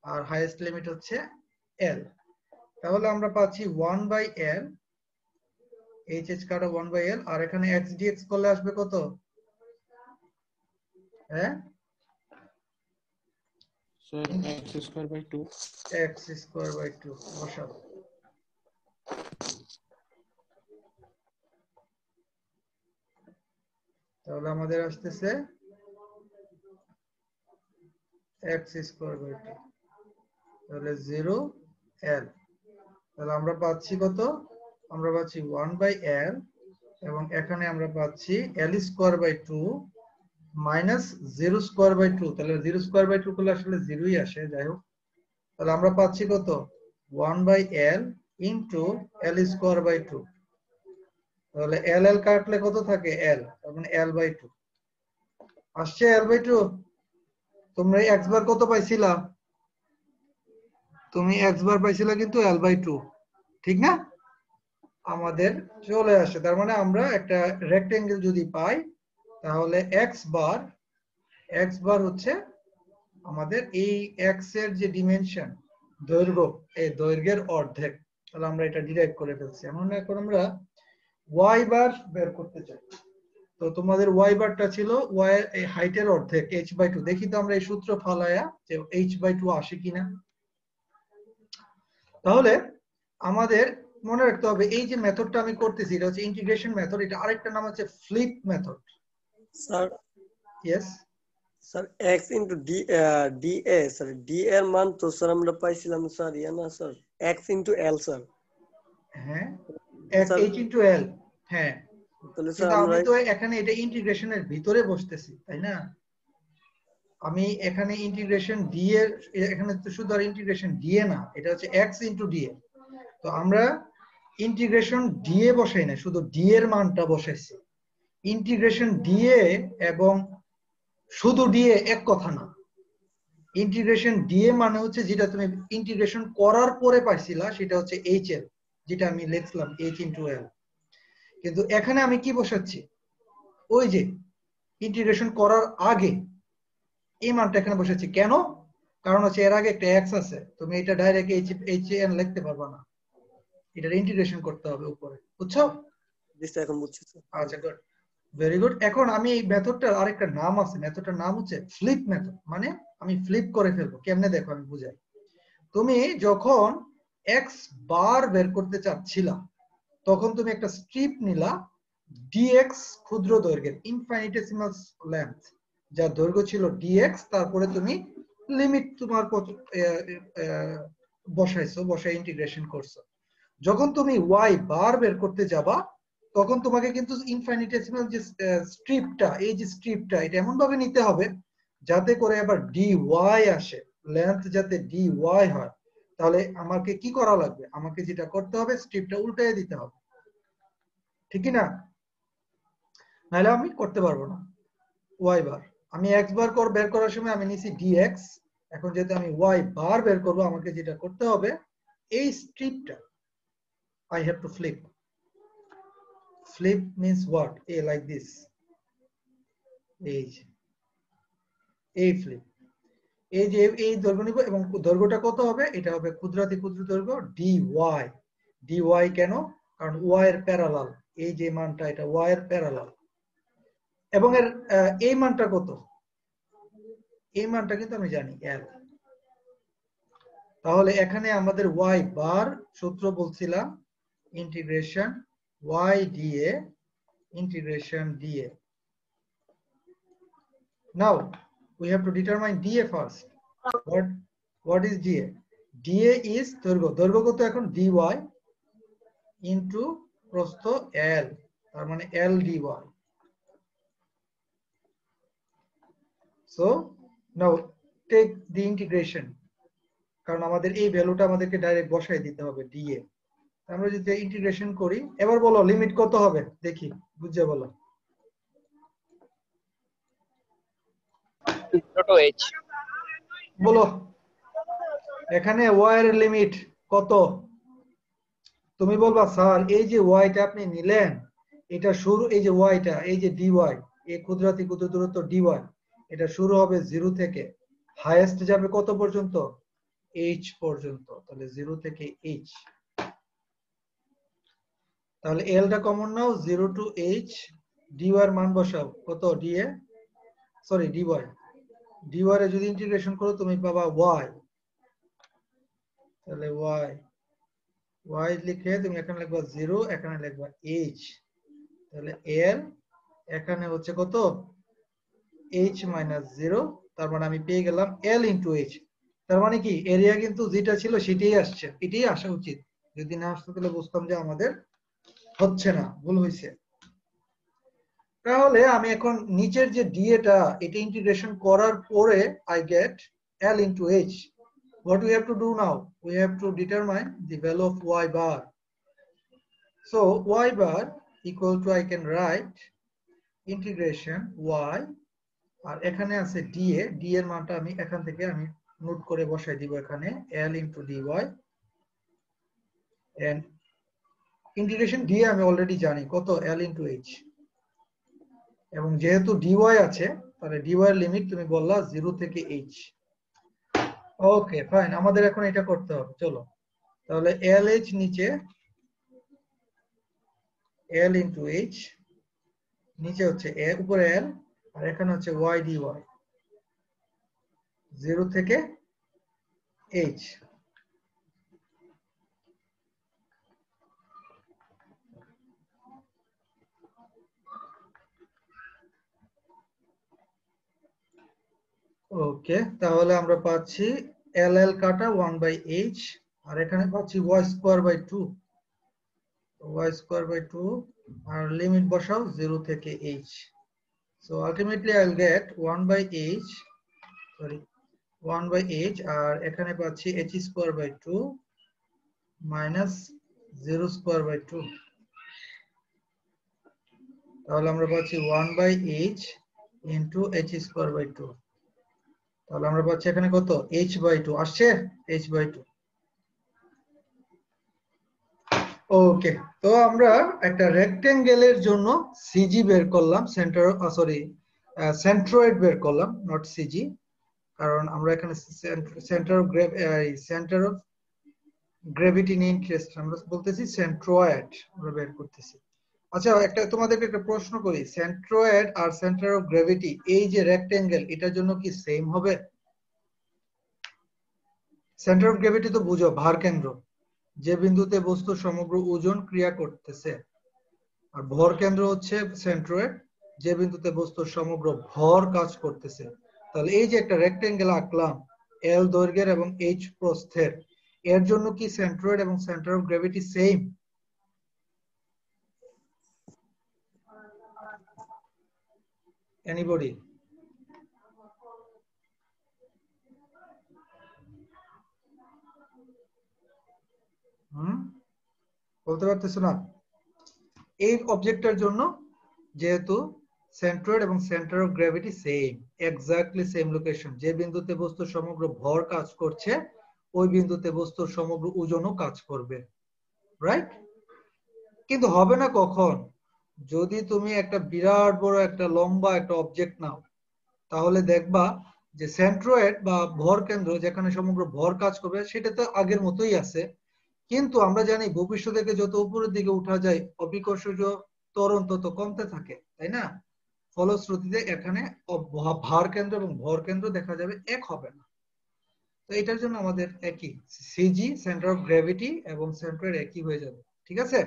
আর হাইয়েস্ট লিমিট হচ্ছে l, তাহলে আমরা পাচ্ছি 1 বাই l, h কাটা 1 বাই l, আর এখানে x dx করলে আসবে কত? হ্যাঁ sir x square by 2। x square by 2 বসাও, তাহলে আমাদের আসতেছে x স্কয়ার বাই 2, তাহলে 0 l, তাহলে আমরা পাচ্ছি কত? আমরা পাচ্ছি 1 বাই l, এবং এখানে আমরা পাচ্ছি l square by 2 minus 0 square by 2, তাহলে 0 স্কয়ার বাই 2 করলে আসলে 0ই আসে, যাই হোক তাহলে আমরা পাচ্ছি কত 1 by l into l square by 2, তাহলে l l কাটলে কত থাকে l, তার মানে l বাই 2 আসছে l বাই 2। তোমরা x বার কত পাইছিলা? তুমি x বার পাইছিলা কিন্তু l বাই 2, ঠিক না? আমাদের চলে আসে, তার মানে আমরা একটা রেক্টেঙ্গেল যদি পাই তাহলে x বার হচ্ছে আমাদের এই x এর যে ডিমেনশন দৈর্ঘ্য, এই দৈর্ঘ্যের অর্ধেক, তাহলে আমরা এটা ডিরাইভ করে ফেলছি। এখন আমরা y বার বের করতে চাই, তো তোমাদের y বারটা ছিল y এই হাইটের অর্ধেক h বাই 2, দেখি তো আমরা এই সূত্র ফালায়া যে h বাই 2 আসে কিনা। তাহলে আমাদের মনে রাখতে হবে এই যে মেথডটা আমি করতেছি এটা হচ্ছে ইন্টিগ্রেশন মেথড, এটা আরেকটা নাম হচ্ছে flip method. Sir yes sir x into dA, sir d এর মান তো স্যার আমরা পাইছিলাম স্যার না sir x into l sir. হ্যাঁ স্যার h ইনটু l, হ্যাঁ তাহলে স্যার কিন্তু আমরা আমি তো এখানে এটা ইন্টিগ্রেশনের ভিতরে বসতেছি, তাই না? আমি এখানে ইন্টিগ্রেশন ডি এর এখানে তো শুধু আর ইন্টিগ্রেশন ডি এ না, এটা হচ্ছে এক্স ইন্টু ডি এ। তো আমরা ইন্টিগ্রেশন ডি এ বসাই না, শুধু ডি এর মানটা বসাইছি। ইন্টিগ্রেশন ডি এ এবং শুধু ডি এ এক কথা না। ইন্টিগ্রেশন ডি এ মানে হচ্ছে যেটা তুমি ইন্টিগ্রেশন করার পরে পাইছিলা, সেটা হচ্ছে এইচ এল, যেটা আমি লিখলাম এইচ ইন্টু এল। কিন্তু এখানে আমি কি বসাচ্ছি, ওই যে ইন্টিগ্রেশন করার আগে এই মানটা এখানে বসাচ্ছি। কেন? কারণ হচ্ছে এর আগে একটা এক্স আছে, তুমি এটা ডাইরেক্ট এইচ এন লিখতে পারবা না, এটা ইন্টিগ্রেশন করতে হবে উপরে। বুঝছো? জিনিসটা এখন বুঝছি স্যার। আচ্ছা, গুড, ভেরি গুড। এখন আমি এই মেথডটার আরেকটা নাম আছে, মেথডটার নাম হচ্ছে ফ্লিপ মেথড। মানে আমি ফ্লিপ করে ফেলবো। কেমনে দেখো, আমি বুঝাই। তুমি যখন এক্স বার বের করতে চাচ্ছিলা, তখন তুমি একটা স্ট্রিপ নিলা ডিএক্স ক্ষুদ্র দৈর্ঘ্যের, ইনফাইনিটেসিমাল লেন্থ, যার দৈর্ঘ্য ছিল ডিএক্স। তারপরে তুমি লিমিট তোমার বসাইছো, বসাই ইন্টিগ্রেশন করছো। যখন তুমি ওয়াই বার বের করতে যাবা, তখন তোমাকে কিন্তু ইনফাইনিটেসিমাল যে স্ট্রিপটা, এই যে স্ট্রিপটা, এটা এমন ভাবে নিতে হবে যাতে করে আবার ডি ওয়াই আসে, লেন্থ যাতে ডি ওয়াই হয়। তাহলে আমাকে কি করা লাগবে? আমাকে যেটা করতে হবে, স্ট্রিপটা উল্টাইয়ে দিতে হবে, ঠিক না? নাহলে আমি করতে পারবো না। ওয়াই বার, আমি এক্স বার বের করার সময় আমি নিছি ডিএক্স। এখন যেহেতু আমি ওয়াই বার বের করবো, আমাকে যেটা করতে হবে, এই স্ট্রিপটা I have to flip. Flip means what? A like this. এই ফ্লিপ, এই যে এই দৈর্ঘ্য নিব, এবং দৈর্ঘ্যটা কত হবে? এটা হবে ক্ষুদ্রাতি ক্ষুদ্র দৈর্ঘ্য dy। dy কেন? কারণ y এর প্যারালাল, এই যে মানটা, এটা y এর প্যারালাল। এবং এর এই মানটা কত? এই মানটা কিন্তু আমি জানি l। তাহলে এখানে আমাদের y বার সূত্র বলছিলাম integration y dA integration dA. Now we have to determine dA first. What is dA? dA is দৈর্ঘ্য। দৈর্ঘ্য কত এখন? dy into প্রস্থ l, তার মানে l dy. So now take the integration, কারণ আমাদের এই ভ্যালুটা আমাদেরকে ডাইরেক্ট বসাই দিতে হবে dA। আমরা যদি ইন্টিগ্রেশন করি, এবার বলো লিমিট কত হবে দেখি, বুঝে বলো। 0 to h। বলো এখানে y এর লিমিট কত? তুমি বলবা স্যার এই যে y টা আপনি নিলেন, এটা শুরু, এই যে y টা, এই যে dy, এই ক্ষুদ্রাতি ক্ষুদ্র দূরত্ব dy, এটা শুরু হবে 0 থেকে, হাইয়েস্ট যাবে কত পর্যন্ত? h পর্যন্ত। তাহলে 0 থেকে h। তাহলে l টা কমন নাও, 0 টু h, dy এর মান বসাও কত? dA সরি dy, dy এর যদি ইন্টিগ্রেশন করো তুমি পাবা y। তাহলে y লিখে তুমি এখানে লিখবা 0, এখানে লিখবা h। তাহলে l এখানে হচ্ছে কত? h minus 0। তার মানে আমি পেয়ে গেলাম l ইন্টু h। তার মানে কি এরিয়া কিন্তু যেটা ছিল সেটাই আসছে, এটাই আসা উচিত। যদি না আসতো তাহলে বুঝতাম যে আমাদের হচ্ছে না, ভুল হয়েছে। তাহলে আমি এখন নিচের যে dA টা, এটা ইন্টিগ্রেশন করার পরে I get l into h. What we have to do now? We have to determine the value of y bar. So y bar equal to, I can write integration y, আর এখানে আছে dA, d এর মানটা আমি এখান থেকে আমি note করে বসাই দিব এখানে, l into dy, and integration dA আমি অলরেডি জানি কত, l into h। এবং যেহেতু dy আছে, তাহলে dy এর লিমিট তুমি বললা 0 থেকে h। ওকে ফাইন, আমাদের এখন এটা করতে হবে, চলো। তাহলে LH নিচে, L into H, নিচে হচ্ছে উপরে L, আর এখানে হচ্ছে y dy, 0 থেকে H। ওকে, তাহলে আমরা পাচ্ছি LL কাটা 1/h, আর এখানে পাচ্ছি y square by 2, y square by 2, আর লিমিট বসাও 0 থেকে h। So ultimately I'll get 1/h sorry 1/h, আর এখানে পাচ্ছি h square by 2 minus 0 square by 2। তাহলে আমরা পাচ্ছি 1/h into h square by 2। তাহলে আমরা পাচ্ছি এখানে কত, h/2 আসছে, h/2। ওকে, তো আমরা একটা রেক্টেঙ্গেলের জন্য সিজি বের করলাম, সেন্ট্রয়েড বের করলাম, নট সিজি, কারণ আমরা এখানে সেন্টার অফ গ্র্যাভিটি নিয়ে ইন্টারেস্ট, আমরা বলতেছি সেন্ট্রয়েড আমরা বের করতেছি। আচ্ছা, তোমাদেরকে একটা প্রশ্ন করি, সেন্ট্রয়েড আর সেন্টার অফ গ্র্যাভিটি এই যে রেক্টেঙ্গেল, এটার জন্য কি সেম হবে? সেন্টার অফ গ্র্যাভিটি তো বুঝো, ভার কেন্দ্র, যে বিন্দুতে বস্তুর সমগ্র ওজন ক্রিয়া করতেছে, আর ভর কেন্দ্র হচ্ছে সেন্ট্রয়েড, যে বিন্দুতে বস্তুর সমগ্র ভর কাজ করতেছে। তাহলে এই যে একটা রেক্টেঙ্গেল আঁকলাম এল দৈর্ঘ্যের এবং এইচ প্রস্থের, এর জন্য কি সেন্ট্রয়েড এবং centre of gravity same? Anybody? বলতে পারতেছো না? এই অবজেক্টের জন্য যেহেতু সেন্ট্রয়েড এবং centre of gravity same, exactly same location, যে বিন্দুতে বস্তুর সমগ্র ভর কাজ করছে ওই বিন্দুতে বস্তুর সমগ্র ওজনও কাজ করবে, রাইট? কিন্তু হবে না কখন? যদি তুমি একটা বিরাট বড় একটা লম্বা একটা অবজেক্ট নাও, তাহলে দেখবা যে সেন্ট্রয়েড বা ভর কেন্দ্র যেখানে সমগ্র ভর কাজ করবে সেটা তো আগের মতোই আছে, কিন্তু আমরা জানি ভূপৃষ্ঠ থেকে যত উপরের দিকে উঠা যায় অভিকর্ষজ ত্বরণ তত কমতে থাকে, তাই না? ফলশ্রুতিতে এখানে ভার কেন্দ্র এবং ভর কেন্দ্র দেখা যাবে এক হবে না। তো এটার জন্য আমাদের একই সিজি, সেন্টার অফ গ্র্যাভিটি এবং সেন্ট্রয়েড একই হয়ে যাবে, ঠিক আছে?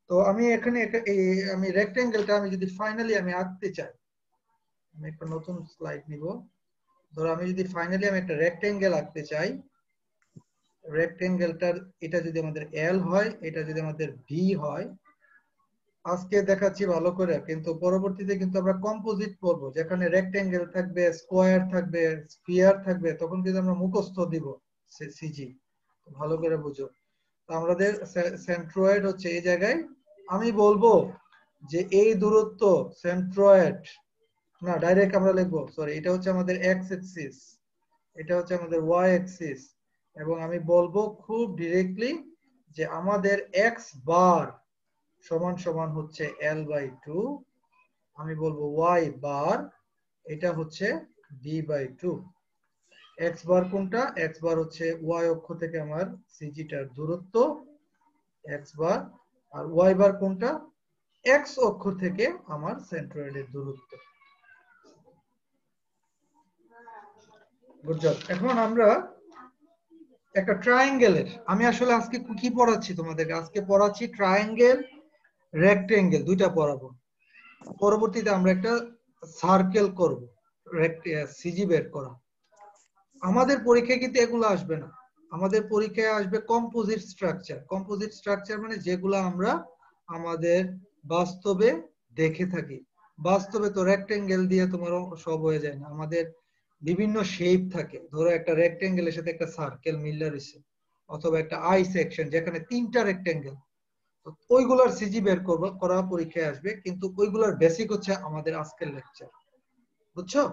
তো আমি এখানে আমি রেক্টেঙ্গেলটা আমি যদি ফাইনালি আমি আঁকতে চাই, আমি একটা নতুন স্লাইড নিব। ধরো আমি যদি ফাইনালি আমি একটা রেক্টেঙ্গেল আঁকতে চাই, রেক্টেঙ্গেলটার এটা যদি আমাদের এল হয়, এটা যদি আমাদের ভি হয়, আজকে দেখাচ্ছি ভালো করে, কিন্তু পরবর্তীতে কিন্তু আমরা কম্পোজিট করব, যেখানে রেক্টেঙ্গেল থাকবে, স্কোয়ার থাকবে, স্ফিয়ার থাকবে, তখন কিন্তু আমরা মুখস্থ দিব সিজি, ভালো করে বুঝো। তো আমাদের সেন্ট্রয়েড হচ্ছে এই জায়গায়, আমি বলবো যে এই দূরত্ব সেন্ট্রয়েড, না ডাইরেক্ট আমরা লিখবো, সরি, এটা হচ্ছে আমাদের এক্স অ্যাক্সিস, এটা হচ্ছে আমাদের ওয়াই অ্যাক্সিস, এবং আমি বলবো খুব ডিরেক্টলি যে আমাদের এক্স বার সমান সমান হচ্ছে L/2, আমি বলবো ওয়াই বার এটা হচ্ছে D/2। এক্স বার কোনটা? এক্স বার হচ্ছে ওয়াই অক্ষ থেকে আমার সিজিটার দূরত্ব এক্স বার, আর ওয়াই বার কোনটা? এক্স অক্ষ থেকে আমার সেন্ট্রয়েডের দূরত্ব। Good job. এখন আমরা একটা ট্রায়াঙ্গেলের, আমি আসলে আজকে কি পড়াচ্ছি তোমাদেরকে, আজকে পড়াচ্ছি ট্রায়াঙ্গেল, রেক্টেঙ্গেল, দুইটা পড়াবো। পরবর্তীতে আমরা একটা সার্কেল করব, সিজি বের করা। আমাদের পরীক্ষায় কিন্তু এগুলো আসবে না, আমাদের পরীক্ষায় আসবে কম্পোজিট স্ট্রাকচার। কম্পোজিট স্ট্রাকচার মানে যেগুলো আমরা আমাদের বাস্তবে দেখে থাকি। বাস্তবে তো রেক্টেঙ্গেল দিয়ে তোমার সব হয়ে যায় না, আমাদের বিভিন্ন শেপ থাকে। ধরো একটা রেক্টেঙ্গেলের সাথে একটা সার্কেল মিলে রয়েছে, অথবা একটা আই সেকশন যেখানে তিনটা রেক্টেঙ্গেল, ওইগুলোর সিজি বের করা পরীক্ষায় আসবে, কিন্তু ওইগুলোর বেসিক হচ্ছে আমাদের আজকের লেকচার, বুঝছো?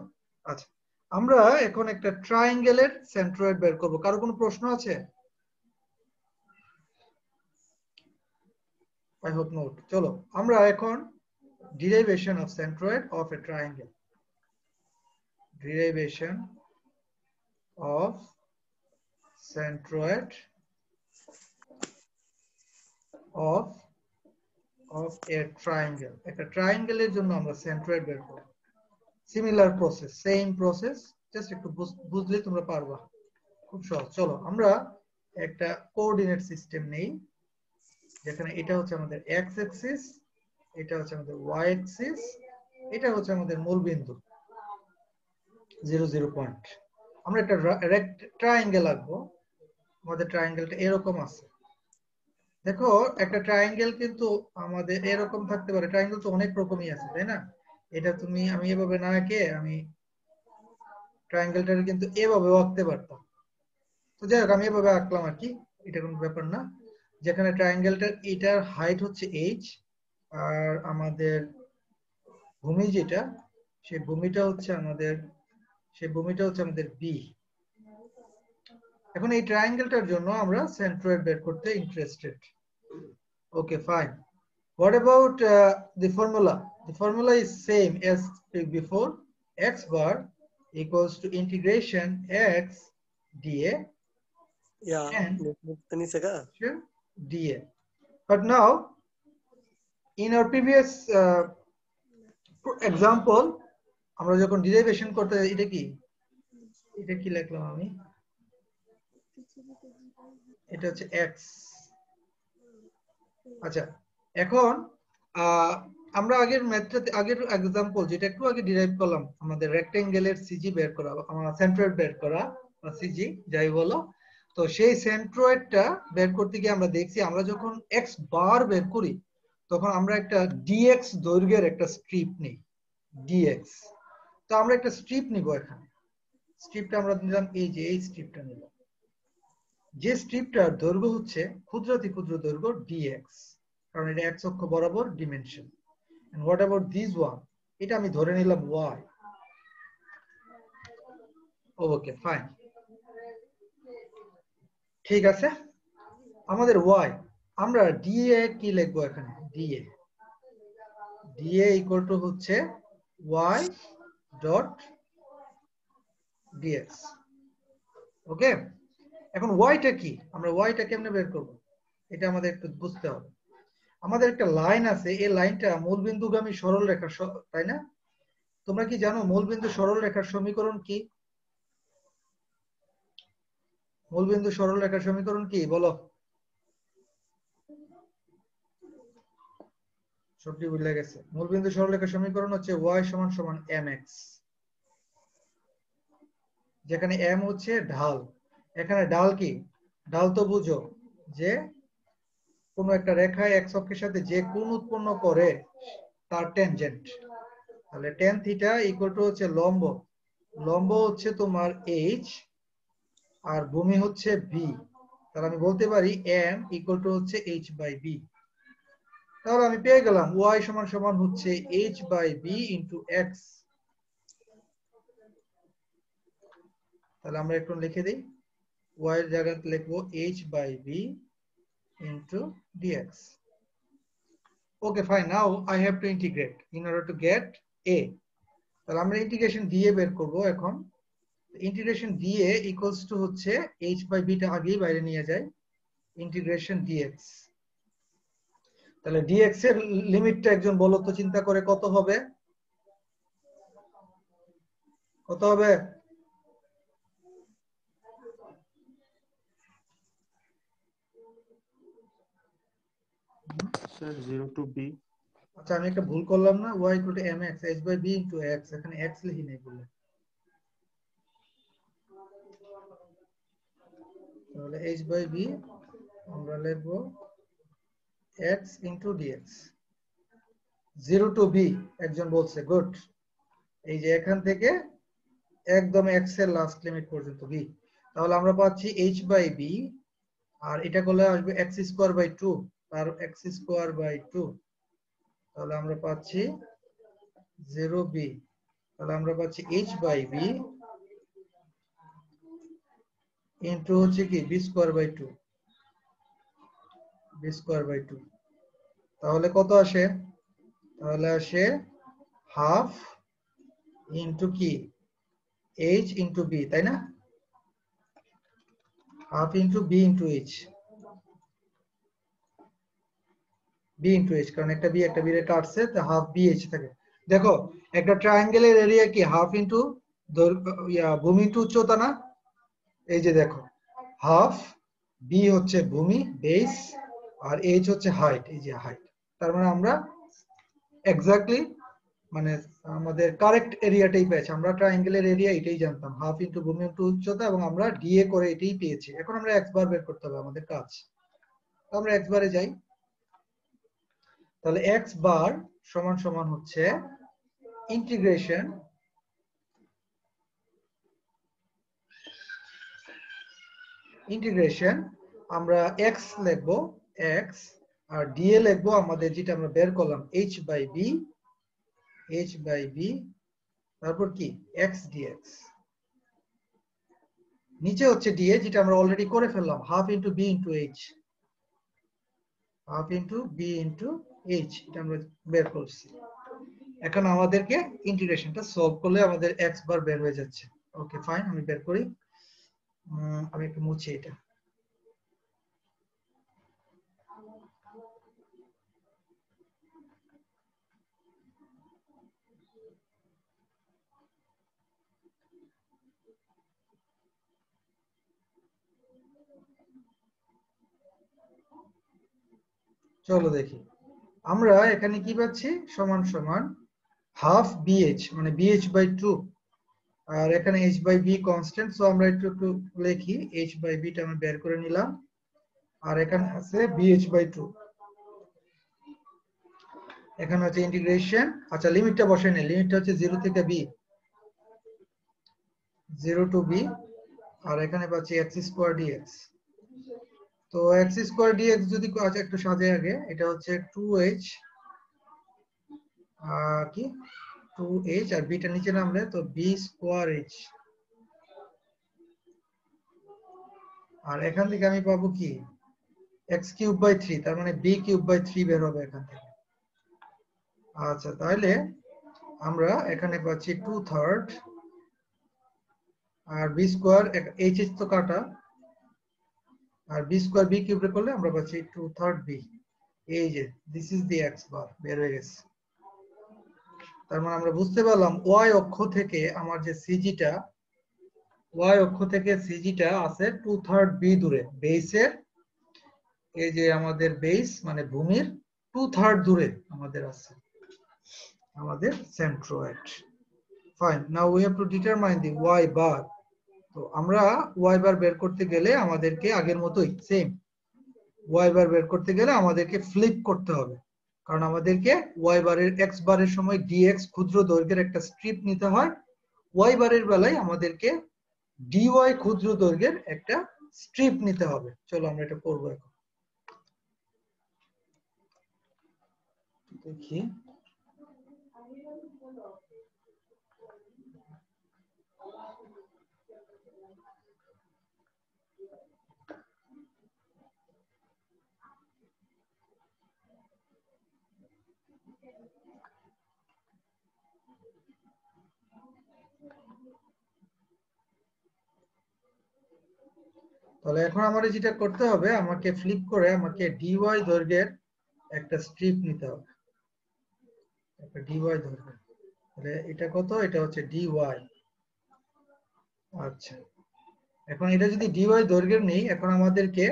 আচ্ছা, আমরা এখন একটা ট্রায়াঙ্গেলের সেন্ট্রয়েড বের করব। কারো কোনো প্রশ্ন আছে? I hope not. চলো আমরা এখন derivation of centroid of a triangle, derivation of centroid of a triangle, একটা ট্রায়াঙ্গেলের জন্য আমরা সেন্ট্রয়েড বের করব। Similar process, same process, just একটু বুঝলে তোমরা পারবা, খুব সহজ। চলো আমরা একটা কোঅর্ডিনেট সিস্টেম নেই, যেখানে এটা হচ্ছে আমাদের এক্স অ্যাক্সিস, এটা হচ্ছে আমাদের ওয়াই অ্যাক্সিস, এটা হচ্ছে আমাদের মূল বিন্দু 0 0 পয়েন্ট। আমরা একটা ট্রায়াঙ্গেল আঁকবো। আমাদের ট্রায়াঙ্গেলটা এরকম আছে, দেখো একটা ট্রায়াঙ্গেল কিন্তু আমাদের এরকম থাকতে পারে, ট্রায়াঙ্গেল তো অনেক রকমই আছে, তাই না? এটা তুমি আমি এভাবে না এঁকে আমি ট্রায়াঙ্গেলটাকে কিন্তু এভাবে আঁকতে পারতাম। তো যাই হোক আমি এভাবে আঁকলাম আর কি, এটা কোনো ব্যাপার না। যেখানে ট্রায়াঙ্গেলটার এটার হাইট হচ্ছে h, আর আমাদের ভূমি যেটা, সেই ভূমিটা হচ্ছে আমাদের b। এখন এই ট্রায়াঙ্গেলটার জন্য আমরা সেন্ট্রয়েড বের করতে interested. Okay fine. What about the formula? The formula is same as before. X bar equals to integration x dA Yeah, and tani saka. dA. But now, in our previous example, আমরা যখন derivation করতে, এটা কি লিখলাম আমি, এটা হচ্ছে x। আচ্ছা, এখন আমরা আগের ম্যাথটাতে, আগের এক্সাম্পল যেটা একটু আগে ডিরাইভ করলাম, আমাদের রেক্টেঙ্গেলের সিজি বের করা, আমার সেন্ট্রয়েড বের করা বা সিজি যাই বলো, তো সেই সেন্ট্রয়েডটা বের করতে গিয়ে আমরা দেখছি আমরা যখন এক্স বার বের করি তখন আমরা একটা ডিএক্স দৈর্ঘ্যের একটা স্ট্রিপ নিই, ডিএক্স। তো আমরা একটা স্ট্রিপ নিব, এখানে স্ট্রিপটা আমরা নিলাম, এই যে এই স্ট্রিপটা নিলাম, যে স্ট্রিপটার দৈর্ঘ্য হচ্ছে ক্ষুদ্রাতি ক্ষুদ্র দৈর্ঘ্য ডিএক্স, কারণ এটা এক্স অক্ষ বরাবর dimension. And what about this one? এটা আমি ধরে নিলাম y. Okay, fine. ঠিক আছে, আমাদের y, আমরা dA কি লিখবো এখানে, dA ইকুয়াল টু হচ্ছে y ডট dx। ওকে, এখন y টা কি, আমরা y টা কেমনে বের করব, এটা আমাদের একটু বুঝতে হবে। আমাদের একটা লাইন আছে, এই লাইনটা মূলবিন্দুগামী সরল রেখা, তাই না? তোমরা কি জানো মূলবিন্দু সরল রেখার সমীকরণ কি? মূলবিন্দু সরল রেখার সমীকরণ কি বলো? সবটি ভুলে গেছে। মূলবিন্দু সরল রেখার সমীকরণ হচ্ছে y সমান সমান mx, যেখানে m হচ্ছে ঢাল। এখানে ঢাল কি, ঢাল তো বুঝো যে কোন একটা রেখায় x অক্ষের সাথে যে কোণ উৎপন্ন করে তার ট্যানজেন্ট। তাহলে tan থিটা ইকুয়াল টু হচ্ছে লম্ব, লম্ব হচ্ছে তোমার h আর ভূমি হচ্ছে b। তাহলে আমি বলতে পারি m ইকুয়াল টু হচ্ছে h বাই b। তাহলে আমি পেয়ে গেলাম y সমান সমান হচ্ছে h by b into x। তাহলে আমরা একটু লিখে দিই, y এর জায়গাতে লিখবো h by b into dx. Okay, fine. Now I have to integrate in order to get a. তাহলে আমরা ইন্টিগ্রেশন dA বের করব এখন। ইন্টিগ্রেশন dA equals to হচ্ছে h by b টা আগেই বাইরে নিয়ে যায়, ইন্টিগ্রেশন dx। তাহলে dx এর লিমিটটা একজন বলো তো চিন্তা করে, কত হবে, কত হবে? Sir 0 to b। আচ্ছা আমি একটা ভুল করলাম না, y equal to mx, h by b into x, এখানে x লিখি নাই বলে। তাহলে h by b আমরা লিখবো x into dx। 0 to b একজন বলছে, গুড। এই যে এখান থেকে একদম x এর লাস্ট লিমিট পর্যন্ত b। তাহলে আমরা পাচ্ছি h by b, আর এটা করলে আসবে x স্কয়ার বাই 2, আর x স্কয়ার বাই 2। তাহলে আমরা পাচ্ছি 0b। তাহলে আমরা পাচ্ছি h by b ইনটু হচ্ছে কি b square by 2, b square by 2। তাহলে কত আসে, তাহলে আসে হাফ ইনটু কি h ইনটু b, তাই না? Half into b into h, b into h, কারণ একটা b একটা b রে কাটছে, তো হাফ b h থাকে। দেখো একটা ট্রায়াঙ্গেলের এরিয়া কি হাফ ইনটু ভূমি ইনটু উচ্চতা না? এই যে দেখো হাফ, b হচ্ছে ভূমি বেস, আর h হচ্ছে হাইট, এই যে হাইট। তার মানে আমরা এক্স্যাক্টলি মানে আমাদের কারেক্ট এরিয়াটাই পেয়েছি। আমরা ট্রায়াঙ্গেলের এরিয়া এটাই জানতাম, হাফ ইনটু ভূমি ইনটু উচ্চতা, এবং আমরা ডিএ করে এটাই পেয়েছি। এখন আমরা x বার বের করতে হবে আমাদের কাজ। তো আমরা x বারে যাই, তাহলে x বার সমান সমান হচ্ছে ইন্টিগ্রেশন ইন্টিগ্রেশন আমরা x লিখবো x আর dA লিখবো আমাদের যেটা আমরা বের করলাম h by b তারপর কি x dx নিচে হচ্ছে dA যেটা আমরা অলরেডি করে ফেললাম half into b into h half into b into h এটা আমরা বের করছি এখন আমাদেরকে ইন্টিগ্রেশনটা সলভ করলে আমাদের x বার বের হয়ে যাচ্ছে ওকে ফাইন আমি বের করি আমি একটু মুছি এটা চলো দেখি আমরা এখানে কি পাচ্ছি সমান সমান হাফ bh মানে bh বাই 2 আর এখানে h by b constant so আমরা একটু একটু লিখি h বাই b টা আমরা বের করে নিলাম আর এখানে আছে bh বাই 2 এখানে হচ্ছে ইন্টিগ্রেশন আচ্ছা লিমিটটা বসাই নেই লিমিটটা হচ্ছে 0 থেকে b 0 টু b আর এখানে পাচ্ছি x স্কয়ার dx তো x স্কয়ার dx যদি আচ্ছা একটু সাজাই আগে এটা হচ্ছে 2h কি 2h আর b টা নিচে নামলে তো b স্কয়ার h আর এখান থেকে আমি পাবো কি x কিউব বাই 3 তার মানে b কিউব বাই 3 বের হবে এখান থেকে আচ্ছা তাহলে আমরা এখানে পাচ্ছি 2/3 আর b স্কয়ার h তো কাটা আর b স্কয়ার b কিউব করলে আমরা পাচ্ছি 2/3 b এই যে দিস ইজ দি x বার বের হয়ে গেছে তার মানে আমরা বুঝতে পারলাম y অক্ষ থেকে আমার যে সিজিটা y অক্ষ থেকে সিজিটা আছে 2/3 b দূরে বেসের এই যে আমাদের বেস মানে ভূমির 2/3 দূরে আমাদের আছে আমাদের centroid fine now we have to determine the y বার তো আমরা y বার বের করতে গেলে আমাদেরকে আগের মতোই সেম y বার বের করতে গেলে আমাদেরকে ফ্লিপ করতে হবে কারণ আমাদেরকে y বারের x বারের সময় dx ক্ষুদ্র দৈর্ঘ্যের একটা স্ট্রিপ নিতে হয় y বারের বেলায় আমাদেরকে dy ক্ষুদ্র দৈর্ঘ্যের একটা স্ট্রিপ নিতে হবে চলো আমরা এটা করব এখন দেখি তাহলে এখন আমাদের যেটা করতে হবে আমাকে ফ্লিপ করে আমাকে dy দৈর্ঘ্যের একটা স্ট্রিপ নিতে হবে একটা dy দৈর্ঘ্যের তাহলে এটা কত এটা হচ্ছে dy আচ্ছা এখন এটা যদি dy দৈর্ঘ্যের নেই এখন আমাদেরকে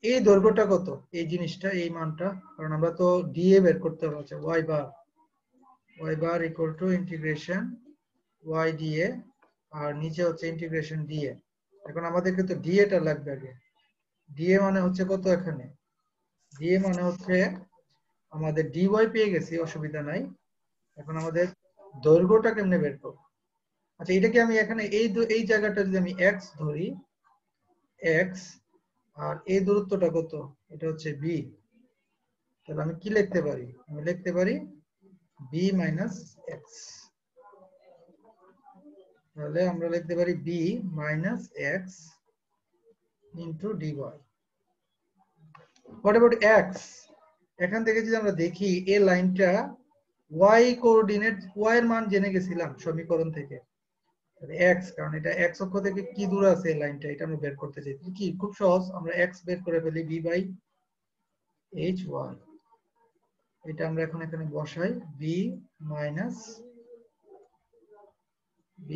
এই দৈর্ঘ্যটা কত এই জিনিসটা এই মানটা কারণ আমরা তো dA বের করতে হবে আচ্ছা y bar equal to integration y dA আর নিচে হচ্ছে ইন্টিগ্রেশন dA এখন আমাদেরকে তো dA টা লাগবে আগে dA মানে হচ্ছে কত এখানে dA মানে হচ্ছে আমাদের dy পেয়ে গেছি অসুবিধা নাই এখন আমাদের দৈর্ঘ্যটা কেমনে বের করব আচ্ছা এটাকে আমি এখানে এই জায়গাটা যদি আমি x ধরি x আর এই দূরত্বটা কত এটা হচ্ছে b তাহলে আমি কি লিখতে পারি আমি লিখতে পারি b minus x তাহলে আমরা লিখতে পারি b minus x into dy what about x এখান থেকে যদি আমরা দেখি এই লাইনটা y কোঅর্ডিনেট y এর মান জেনে গেছিলাম সমীকরণ থেকে তাহলে x কারণ এটা x অক্ষ থেকে কি দূরে আছে এই লাইনটা এটা আমরা বের করতে চাই কি খুব সহজ আমরা x বের করে ফেলি b by h y এটা আমরা এখন এখানে বসাই b minus b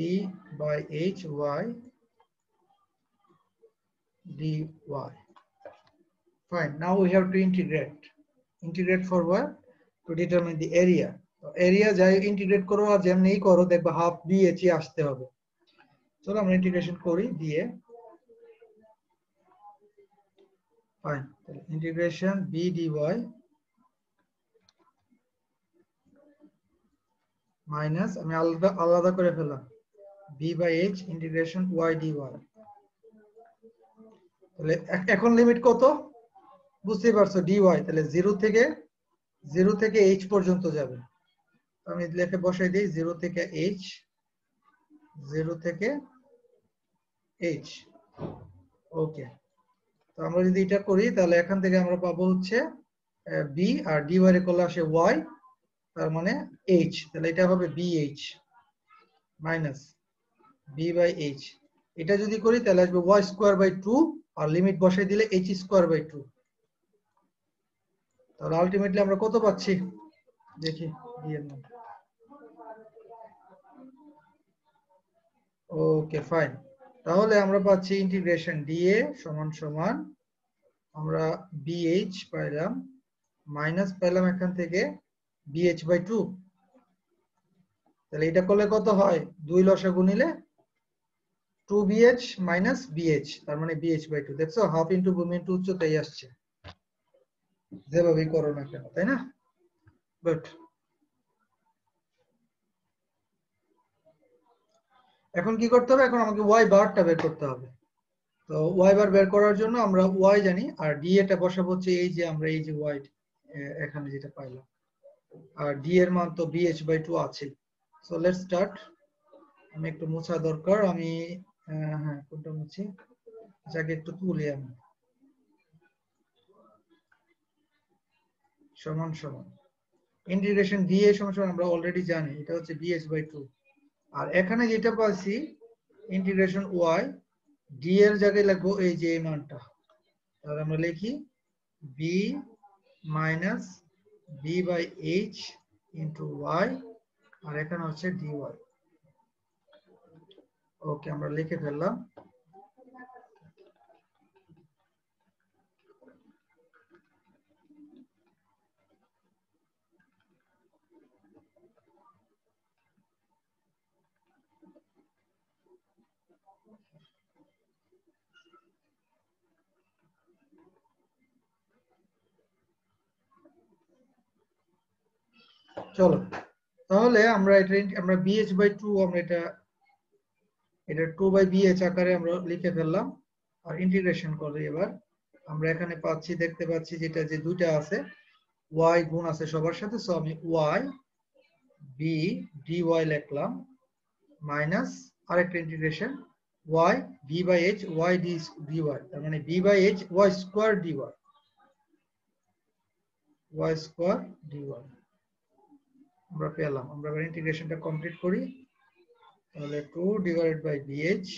by h y dy fine now we have to integrate for what to determine the area তো এরিয়া যাই ইন্টিগ্রেট করো আর যেমনিই করো দেখবা হাফ b h আসতে হবে চলো আমরা ইন্টিগ্রেশন করি দিয়ে fine integration b dy minus আমি আলাদা করে ফেললাম b by h integration y dy তাহলে এখন লিমিট কত বুঝতেই পারছো dy, তাহলে 0 থেকে h পর্যন্ত যাবে। আমি লিখে বসাই দিই 0 থেকে h, 0 থেকে h। ওকে, তো আমরা যদি এটা করি তাহলে এখান থেকে আমরা পাবো হচ্ছে b, আর dy এর করলে আসে y, তার মানে h, তাহলে এটা হবে bh মাইনাস b/h। এটা যদি করি তাহলে আসবে y²/2, আর লিমিট বসাই দিলে h²/2। তাহলে আলটিমেটলি আমরা কত পাচ্ছি দেখি d এর মান। ওকে ফাইন, তাহলে আমরা পাচ্ছি ইন্টিগ্রেশন dA সমান সমান আমরা bh পাইলাম, মাইনাস পাইলাম এখান থেকে bh/2। তাহলে এটা করলে কত হয়, 2 লসাগু নিলে 2bh মাইনাস bh, তার মানে bh/2। দেখছো হাফ ইন্টু ভূমি ইন্টু উচ্চতাই আসছে, যেভাবেই করো না কেন, তাই না? বাট এখন কি করতে হবে, এখন আমাকে y বারটা বের করতে হবে। তো y বার বের করার জন্য আমরা y জানি, আর d এটা বসাবো হচ্ছে এই যে আমরা এই যে y এখানে যেটা পাইলাম, আর d এর মান তো bh/2 আছে। So let's start. আমি একটু মোছা দরকার, আমি হ্যাঁ কোনটা মুছি, যাকে একটু তুলি আমি। সমান সমান ইন্টিগ্রেশন dA সমান সমান আমরা অলরেডি জানি এটা হচ্ছে bh/2, আর এখানে যেটা পাচ্ছি ইন্টিগ্রেশন y, d এর জায়গায় লিখবো এই যে এই মানটা, তাহলে আমরা লিখি b minus b/h into y, আর এখানে হচ্ছে dy। ওকে, আমরা লিখে ফেললাম। চলো, তাহলে আমরা এটা আমরা bh/2 আমরা এটা 2/bh আকারে আমরা লিখে ফেললাম। আর ইন্টিগ্রেশন করে এবার আমরা এখানে পাচ্ছি, দেখতে পাচ্ছি যেটা যে দুইটা আছে y গুণ আছে সবার সাথে, সো আমি y b dy লিখলাম, মাইনাস আরেকটা integration y b/h y dy, তার মানে b/h y² dy, y² dy আমরা পেলাম। আমরা এবার ইন্টিগ্রেশনটা কমপ্লিট করি, তাহলে 2/bh,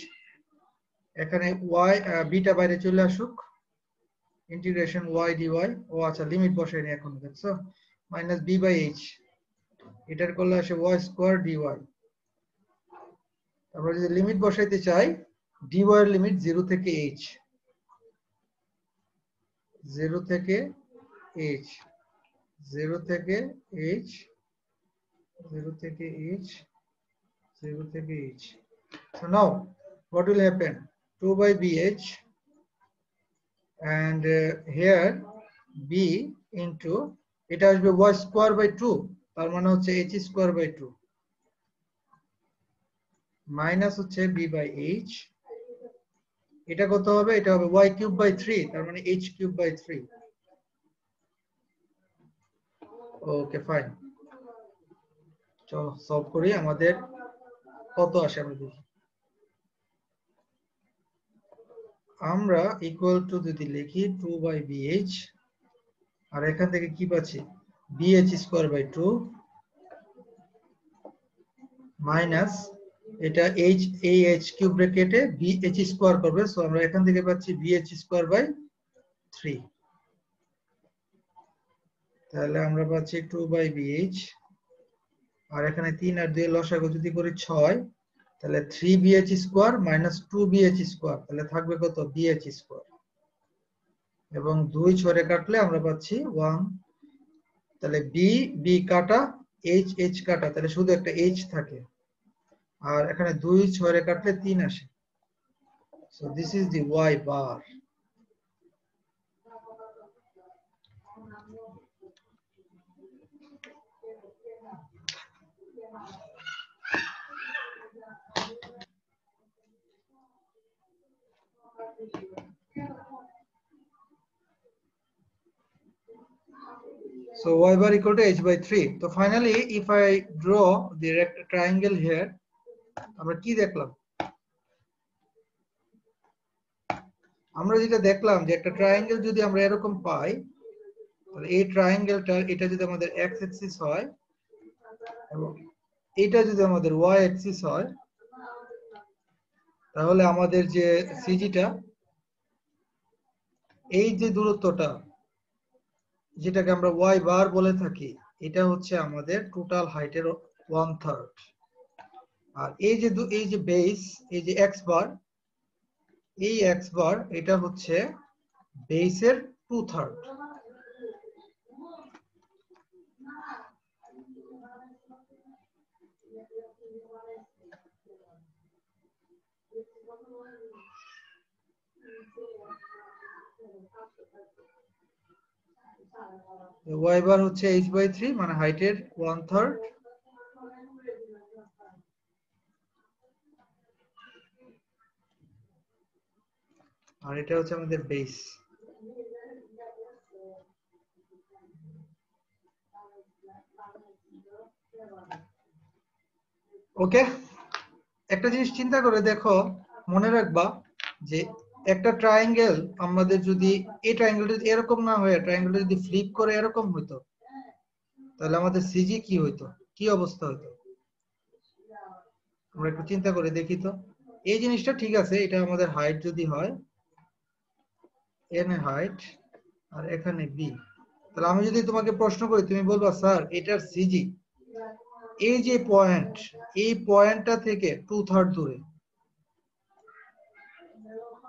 এখানে y বিটা বাইরে চলে আসুক, ইন্টিগ্রেশন y dy, ও আচ্ছা লিমিট বসাই নি এখন, দেখছো, মাইনাস b/h, এটার করলে আসে y² dy। আমরা যদি লিমিট বসাইতে চাই dy এর লিমিট 0 থেকে h, 0 থেকে h, 0 থেকে h, 0 থেকে h, 0 থেকে h। So now what will happen, 2/bh and here b into এটা আসবে y²/2, তার মানে হচ্ছে h²/2, মাইনাস হচ্ছে b/h, এটা কত হবে, এটা হবে y³/3, তার মানে h³/3। ওকে ফাইন, চলো সলভ করি, আমাদের কত আসে আমরা দেখি। আমরা ইকুয়াল টু যদি লিখি 2/bh, আর এখান থেকে কি পাচ্ছি bh²/2 মাইনাস এটা h, এই h³ ব্র্যাকেটে bh² করবে, সো আমরা এখান থেকে পাচ্ছি bh²/3, তাহলে আমরা পাচ্ছি 2/bh, আর এখানে 3 আর 2 লসাগু যদি করি 6, তাহলে 3bh² মাইনাস 2bh², তাহলে থাকবে কত bh², এবং 2 ছড়ে কাটলে আমরা পাচ্ছি 1, তাহলে b কাটা h কাটা, তাহলে শুধু একটা h থাকে, আর এখানে 2 ছড়ে কাটলে 3 আসে। So this is the y bar. So y bar equal to h by 3. So finally, if I draw the triangle here, আমরা কি দেখলাম? আমরা যেটা দেখলাম যে একটা ট্রায়াঙ্গেল যদি আমরা এরকম পাই, তাহলে এই ট্রায়াঙ্গেলটা এটা যদি আমাদের x অ্যাক্সিস হয় এবং এটা যদি আমাদের y অ্যাক্সিস হয়, তাহলে আমাদের যে সিজিটা, এই যে দূরত্বটা যেটাকে আমরা y বার বলে থাকি, এটা হচ্ছে আমাদের টোটাল হাইটের 1/3। আর এই যে বেস, এই যে x বার, এই x বার এটা হচ্ছে বেসের 2/3। y বার হচ্ছে h by 3, মানে হাইটের 1/3। আর এটা হচ্ছে আমাদের বেস। ওকে, একটা জিনিস চিন্তা করে দেখো, মনে রাখবা যে একটা ট্রায়াঙ্গেল আমাদের যদি এই ট্রায়াঙ্গেলটা যদি এরকম না হয়ে ট্রায়াঙ্গেলটা যদি ফ্লিপ করে এরকম হইতো, তাহলে আমাদের সিজি কি হইতো, কি অবস্থা হইতো? আমরা একটু চিন্তা করে দেখি তো। এই জিনিসটা ঠিক আছে, এটা আমাদের হাইট যদি হয় n হাইট আর এখানে b, তাহলে আমি যদি তোমাকে প্রশ্ন করি, তুমি বলবা স্যার এটার সিজি এই যে পয়েন্ট, এই পয়েন্টটা থেকে 2/3 দূরে,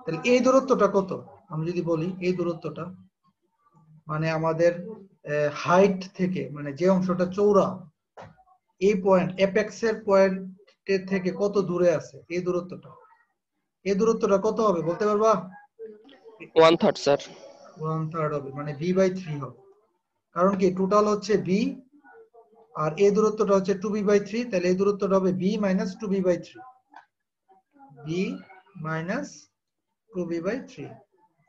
তাহলে এই দূরত্বটা কত? আমি যদি বলি এই দূরত্বটা মানে আমাদের হাইট থেকে, মানে যে অংশটা চওড়া, এই পয়েন্ট অ্যাপেক্স এর পয়েন্টের থেকে কত দূরে আছে এই দূরত্বটা, এই দূরত্বটা কত হবে বলতে পারবা? 1/3 স্যার। 1/3 হবে, মানে b by 3 হবে। কারণ কি টোটাল হচ্ছে b আর এই দূরত্বটা হচ্ছে 2b by 3, তাহলে এই দূরত্বটা হবে b minus 2b by 3, b minus 2b by 3,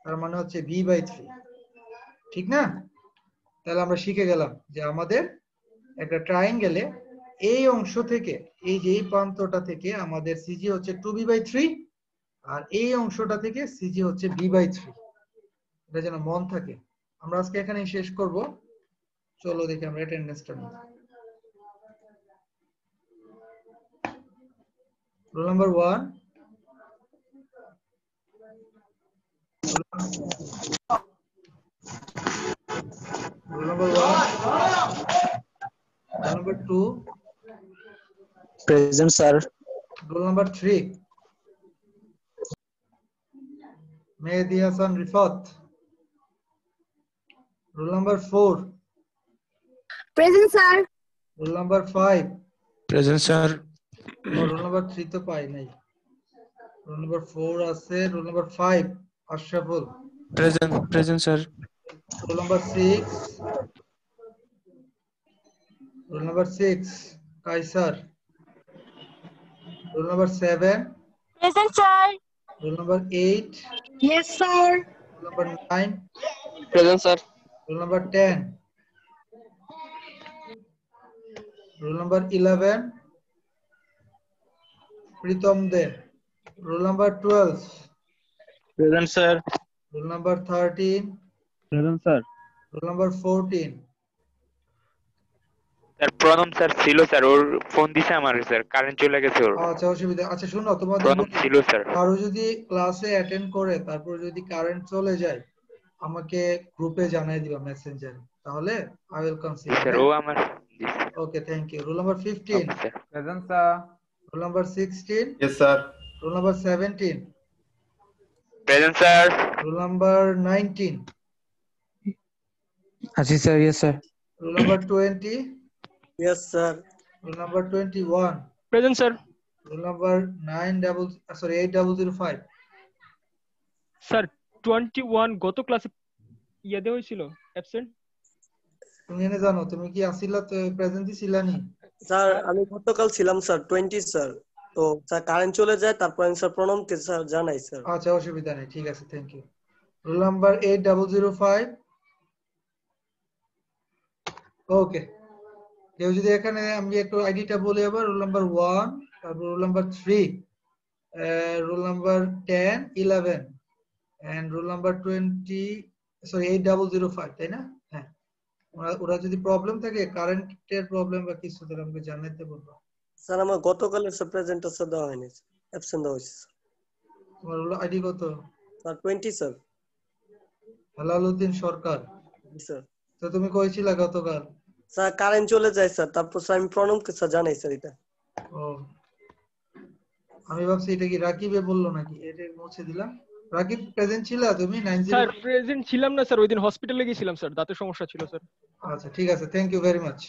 তার মানে হচ্ছে b by 3, ঠিক না? তাহলে আমরা শিখে গেলাম যে আমাদের একটা ট্রায়াঙ্গেলে এই অংশ থেকে, এই যে এই প্রান্তটা থেকে আমাদের সিজি হচ্ছে 2b by 3 আর এই অংশটা থেকে সিজি হচ্ছে b by 3। এটা যেন মন থাকে। আমরা আজকে এখানেই শেষ করব। চলো দেখি আমরা অ্যাটেন্ডেন্সটা নিই। Role number 1, roll number 1, roll number 2, Present, sir. roll number 3, Mehdi Hassan Rifat, roll number 4, Present, sir. roll number 5, Present, sir. roll number 3 তো পাই নাই, roll number 4 আছে, roll number 5 Ashraful, Present, sir. roll number 6, roll number 6 Kaisar, roll number 7, Present, sir. roll number 8, Yes, sir. roll number 9, present sir. roll number 10, roll number 11 Pritam De, roll number 12, Present, sir. roll number 13, Present, sir. roll number 14, sir Pranam sir ছিল sir, ওর phone দিছে আমার sir, current চলে গেছে ওর। আচ্ছা অসুবিধা। আচ্ছা শুনো, তোমাদের প্রণম ছিল স্যার। কারো যদি ক্লাসে অ্যাটেন্ড করে তারপর যদি কারেন্ট চলে যায়, আমাকে গ্রুপে জানিয়ে দিবা মেসেঞ্জারে, তাহলে আই উইল কনসিডার। স্যার ও আমার। Okay, thank you. Roll number 15, Present, sir. roll number 16, Yes, sir. roll number 17, present sir. roll number 19, Aji, sir. Yes, sir. roll number 20, Yes, sir. roll number 21, present sir. roll number 8005, sir 21 গত ক্লাসে দেওয়া হয়েছিল absent. তুমি এনে জানো, তুমি কি আসিলা, প্রেজেন্টই ছিলানি? স্যার আমি গতকাল ছিলাম স্যার 20 স্যার। তো স্যার কারেন্ট চলে যায়, তারপর স্যার প্রণমকে স্যার জানাই স্যার। আচ্ছা অসুবিধা নেই, ঠিক আছে, থ্যাংক ইউ। রোল নাম্বার 8005, ওকে, কেউ যদি এখানে আমি একটু আইডিটা বলি আবার, রোল নাম্বার 1, তারপর roll number 3, roll number 10, 11 and roll number 20, sorry 8005, তাই না? হ্যাঁ, ওরা যদি প্রবলেম থাকে, কারেন্টের প্রবলেম বা কিছু, তাহলে আমাকে জানাতে বলবো। স্যার আমার গতকালের স্যার প্রেজেন্টটা স্যার দেওয়া হয়নি, অ্যাবসেন্ট দেওয়া হয়েছে তোমার রোল আইডি কত? Sir 20 sir. হেলালুদ্দিন সরকার। জি স্যার। তো তুমি কইছিলা গতকাল? স্যার কারেন্ট চলে যায় স্যার, তারপর স্যার আমি প্রণবকে স্যার জানাই স্যার এটা। ও, আমি ভাবছি এটা কি রাকিবে বললো নাকি, এটা মুছে দিলাম। রাকিব প্রেজেন্ট ছিলা তুমি 90? স্যার প্রেজেন্ট ছিলাম না স্যার, ওই দিন হসপিটালে গিয়েছিলাম স্যার, দাঁতের সমস্যা ছিল স্যার। আচ্ছা ঠিক আছে, থ্যাংক ইউ ভেরি মাচ।